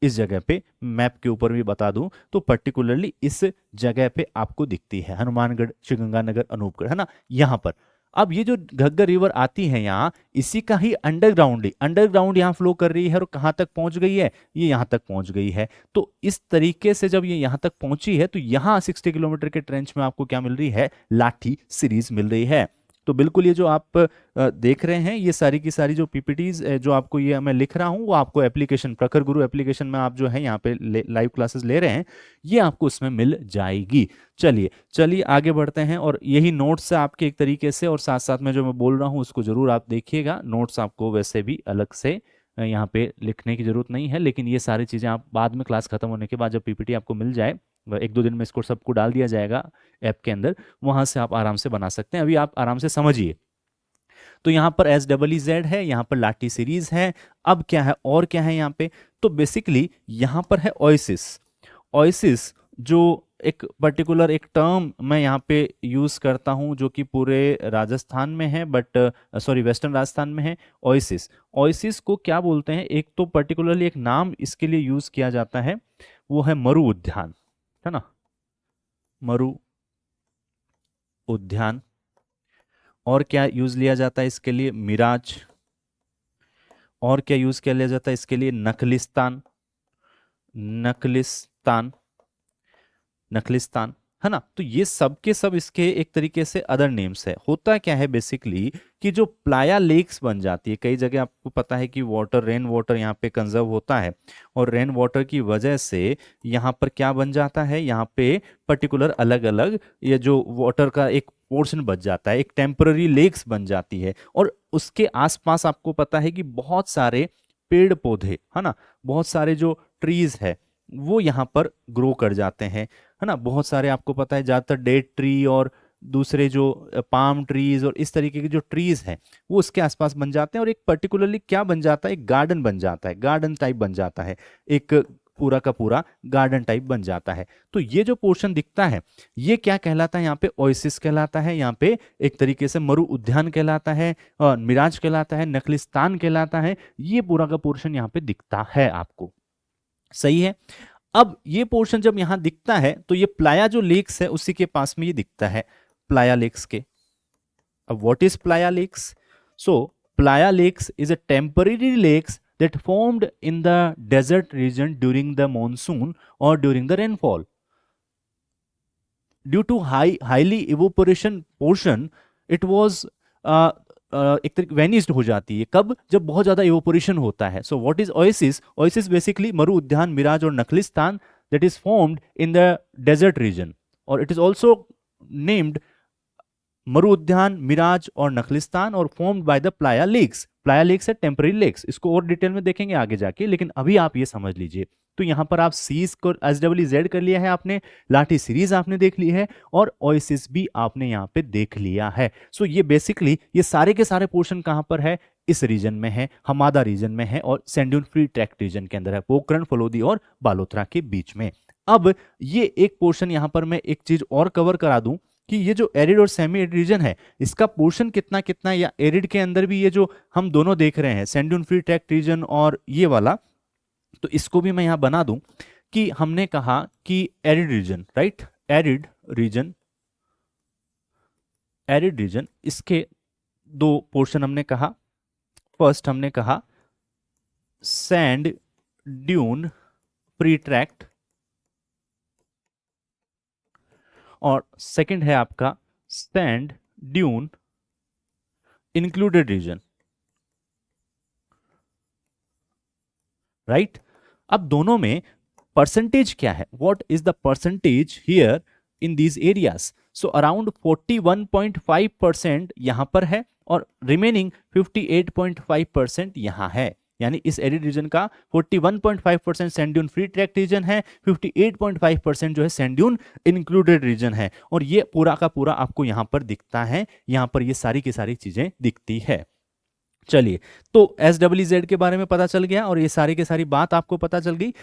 इस जगह पे मैप के ऊपर भी बता दूं तो पर्टिकुलरली इस जगह पे आपको दिखती है हनुमानगढ़, श्रीगंगानगर, अनूपगढ़, है ना, यहाँ पर। अब ये जो घग्गर रिवर आती है यहाँ, इसी का ही अंडरग्राउंड यहाँ फ्लो कर रही है, और कहाँ तक पहुंच गई है, ये यहाँ तक पहुंच गई है। तो इस तरीके से जब ये यहाँ तक पहुंची है, तो यहाँ 60 किलोमीटर के ट्रेंच में आपको क्या मिल रही है, लाठी सीरीज मिल रही है। तो बिल्कुल ये जो आप देख रहे हैं, ये सारी की सारी जो पीपीटीज जो आपको ये मैं लिख रहा हूँ, वो आपको एप्लीकेशन प्रखर गुरु एप्लीकेशन में आप जो है यहाँ पे लाइव क्लासेस ले रहे हैं, ये आपको उसमें मिल जाएगी। चलिए आगे बढ़ते हैं। और यही नोट्स है आपके एक तरीके से, और साथ साथ में जो मैं बोल रहा हूँ उसको जरूर आप देखिएगा। नोट्स आपको वैसे भी अलग से यहाँ पे लिखने की जरूरत नहीं है, लेकिन ये सारी चीज़ें आप बाद में क्लास खत्म होने के बाद जब पीपीटी आपको मिल जाए, 1-2 दिन में इसको सबको डाल दिया जाएगा ऐप के अंदर, वहां से आप आराम से बना सकते हैं। अभी आप आराम से समझिए। तो यहाँ पर SEZ है, यहाँ पर लाठी सीरीज है। अब क्या है, और क्या है यहाँ पे, तो बेसिकली यहाँ पर है ओएसिस जो एक पर्टिकुलर एक टर्म मैं यहाँ पे यूज करता हूँ, जो कि पूरे राजस्थान में है, बट सॉरी वेस्टर्न राजस्थान में है। ओएसिस को क्या बोलते हैं, एक तो पर्टिकुलरली एक नाम इसके लिए यूज किया जाता है, वो है मरु उद्यान, है ना, मरु उद्यान। और क्या यूज लिया जाता है इसके लिए, मिराज। और क्या यूज किया लिया जाता है इसके लिए, नखलिस्तान, है ना। तो ये सब के सब इसके एक तरीके से अदर नेम्स है। होता क्या है बेसिकली कि जो प्लाया लेक्स बन जाती है, कई जगह आपको पता है कि रेन वाटर यहाँ पे कंजर्व होता है, और रेन वाटर की वजह से यहाँ पर क्या बन जाता है, यहाँ पे पर्टिकुलर अलग अलग ये जो वाटर का एक पोर्शन बच जाता है, एक टेम्पररी लेक्स बन जाती है। और उसके आसपास आपको पता है कि बहुत सारे पेड़ पौधे, है ना, बहुत सारे जो ट्रीज है वो यहाँ पर ग्रो कर जाते हैं, है ना। बहुत सारे आपको पता है ज़्यादातर डेट ट्री और दूसरे जो पाम ट्रीज और इस तरीके के जो ट्रीज हैं वो उसके आसपास बन जाते हैं, और एक पर्टिकुलरली क्या बन जाता है, एक गार्डन बन जाता है, गार्डन टाइप बन जाता है, एक पूरा का पूरा गार्डन टाइप बन जाता है। तो ये जो पोर्शन दिखता है ये क्या कहलाता है, यहाँ पे ओएसिस कहलाता है, यहाँ पे एक तरीके से मरु उद्यान कहलाता है, और मिराज कहलाता है, नखलिस्तान कहलाता है। ये पूरा का पोर्शन यहाँ पे दिखता है आपको, सही है। अब ये पोर्शन जब यहां दिखता है तो ये प्लाया जो लेक्स है उसी के पास में ये दिखता है, प्लाया लेक्स के। अब what is playa lakes? So playa lakes is a temporary lakes that formed in the desert region during the monsoon or during the rainfall. Due to highly evaporation portion, it was एक तरीके vanished हो जाती है। कब? जब बहुत ज्यादा evaporation होता है। So what is oasis? Oasis basically मरु उद्यान, मिराज और नखलिस्तान that is formed in the desert region, और इट इज ऑल्सो नेम्ड मरु उद्यान, मिराज और नखलिस्तान, और formed by the playa lakes. Playa lakes है टेम्पररी लेक्स, इसको और डिटेल में देखेंगे आगे जाके, लेकिन अभी आप ये समझ लीजिए। तो यहाँ पर आप सीज को SWZ कर लिया है आपने, लाठी सीरीज आपने देख ली है, और ओएसिस भी आपने यहाँ पे देख लिया है। सो ये बेसिकली ये सारे के सारे पोर्शन कहाँ पर है? इस रीजन में है, हमादा रीजन में है, और sand dune free tract region के अंदर है, पोखरण, फलोदी और बालोतरा के बीच में। अब ये एक पोर्शन यहाँ पर मैं एक चीज और कवर करा दूं कि ये जो एरिड और सेमी एरिड रीजन है इसका पोर्शन कितना कितना, या एरिड के अंदर भी ये जो हम दोनों देख रहे हैं sand dune free tract region और ये वाला, तो इसको भी मैं यहां बना दूं कि हमने कहा कि arid region, right, arid region, arid region, इसके दो पोर्शन हमने कहा। फर्स्ट हमने कहा सैंड ड्यून फ्री ट्रैक्ट, और सेकंड है आपका sand dune included region, right. अब दोनों में परसेंटेज क्या है? What is the percentage here in these areas? So around 41.5% यहां पर है, और रिमेनिंग 58.5% यहां है। यानी इस एरिड रीजन का 41.5% sand dune free tract region है, 58.5% जो है सैंड ड्यून इंक्लूडेड रीजन है, और ये पूरा का पूरा आपको यहां पर दिखता है। यहां पर ये सारी की सारी चीजें दिखती है। चलिए, तो SWZ के बारे में पता चल गया, और ये सारी की सारी बात आपको पता चल गई।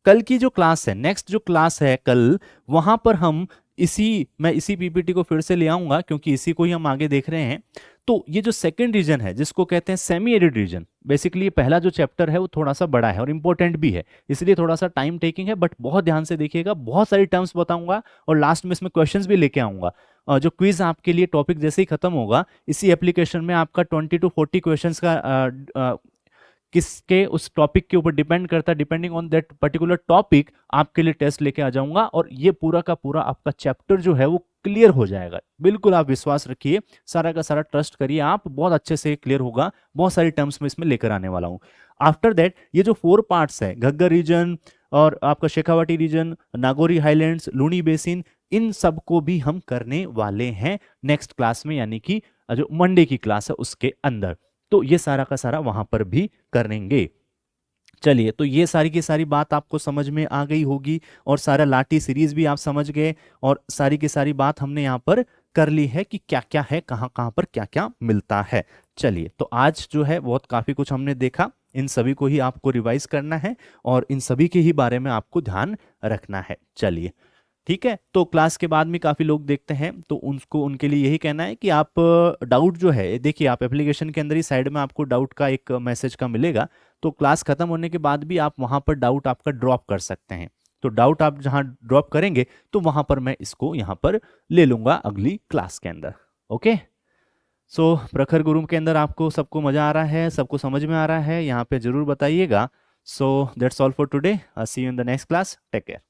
कल की जो क्लास है, नेक्स्ट जो क्लास है कल, वहां पर हम मैं इसी PPT को फिर से ले आऊंगा, क्योंकि इसी को ही हम आगे देख रहे हैं। तो ये जो सेकंड रीजन है जिसको कहते हैं सेमी एरिड रीजन, बेसिकली ये पहला जो चैप्टर है वो थोड़ा सा बड़ा है और इंपॉर्टेंट भी है, इसलिए थोड़ा सा टाइम टेकिंग है, बट बहुत ध्यान से देखिएगा। बहुत सारी टर्म्स बताऊंगा और लास्ट में इसमें क्वेश्चंस भी लेके आऊंगा। जो क्विज आपके लिए टॉपिक जैसे ही खत्म होगा, इसी एप्लीकेशन में आपका 20 to 40 क्वेश्चंस का किसके उस टॉपिक के ऊपर डिपेंड करता है, depending on that particular topic आपके लिए टेस्ट लेके आ जाऊंगा, और ये पूरा का पूरा आपका चैप्टर जो है वो क्लियर हो जाएगा। बिल्कुल आप विश्वास रखिए, सारा का सारा ट्रस्ट करिए, आप बहुत अच्छे से क्लियर होगा। बहुत सारी टर्म्स में इसमें लेकर आने वाला हूं। आफ्टर दैट ये जो 4 पार्ट्स है, घग्गर रीजन और आपका Shekhawati region, Nagauri highlands, Luni basin, इन सब को भी हम करने वाले हैं नेक्स्ट क्लास में, यानी कि जो मंडे की क्लास है उसके अंदर। तो ये सारा का सारा वहां पर भी करेंगे। चलिए, तो ये सारी की सारी बात आपको समझ में आ गई होगी, और सारा लाठी सीरीज भी आप समझ गए, और सारी की सारी बात हमने यहाँ पर कर ली है कि क्या क्या है, कहाँ कहाँ पर क्या क्या मिलता है। चलिए, तो आज जो है बहुत काफी कुछ हमने देखा, इन सभी को ही आपको रिवाइज करना है, और इन सभी के ही बारे में आपको ध्यान रखना है। चलिए, ठीक है। तो क्लास के बाद में काफ़ी लोग देखते हैं, तो उनके लिए यही कहना है कि आप डाउट जो है, देखिए आप एप्लीकेशन के अंदर ही साइड में आपको डाउट का एक मैसेज का मिलेगा, तो क्लास खत्म होने के बाद भी आप वहां पर डाउट आपका ड्रॉप कर सकते हैं। तो डाउट आप जहां ड्रॉप करेंगे तो वहां पर मैं इसको यहाँ पर ले लूंगा अगली क्लास के अंदर। ओके, सो प्रखर गुरु के अंदर आपको सबको मजा आ रहा है, सबको समझ में आ रहा है, यहाँ पे जरूर बताइएगा। So that's all for today, see you in the next class, take care.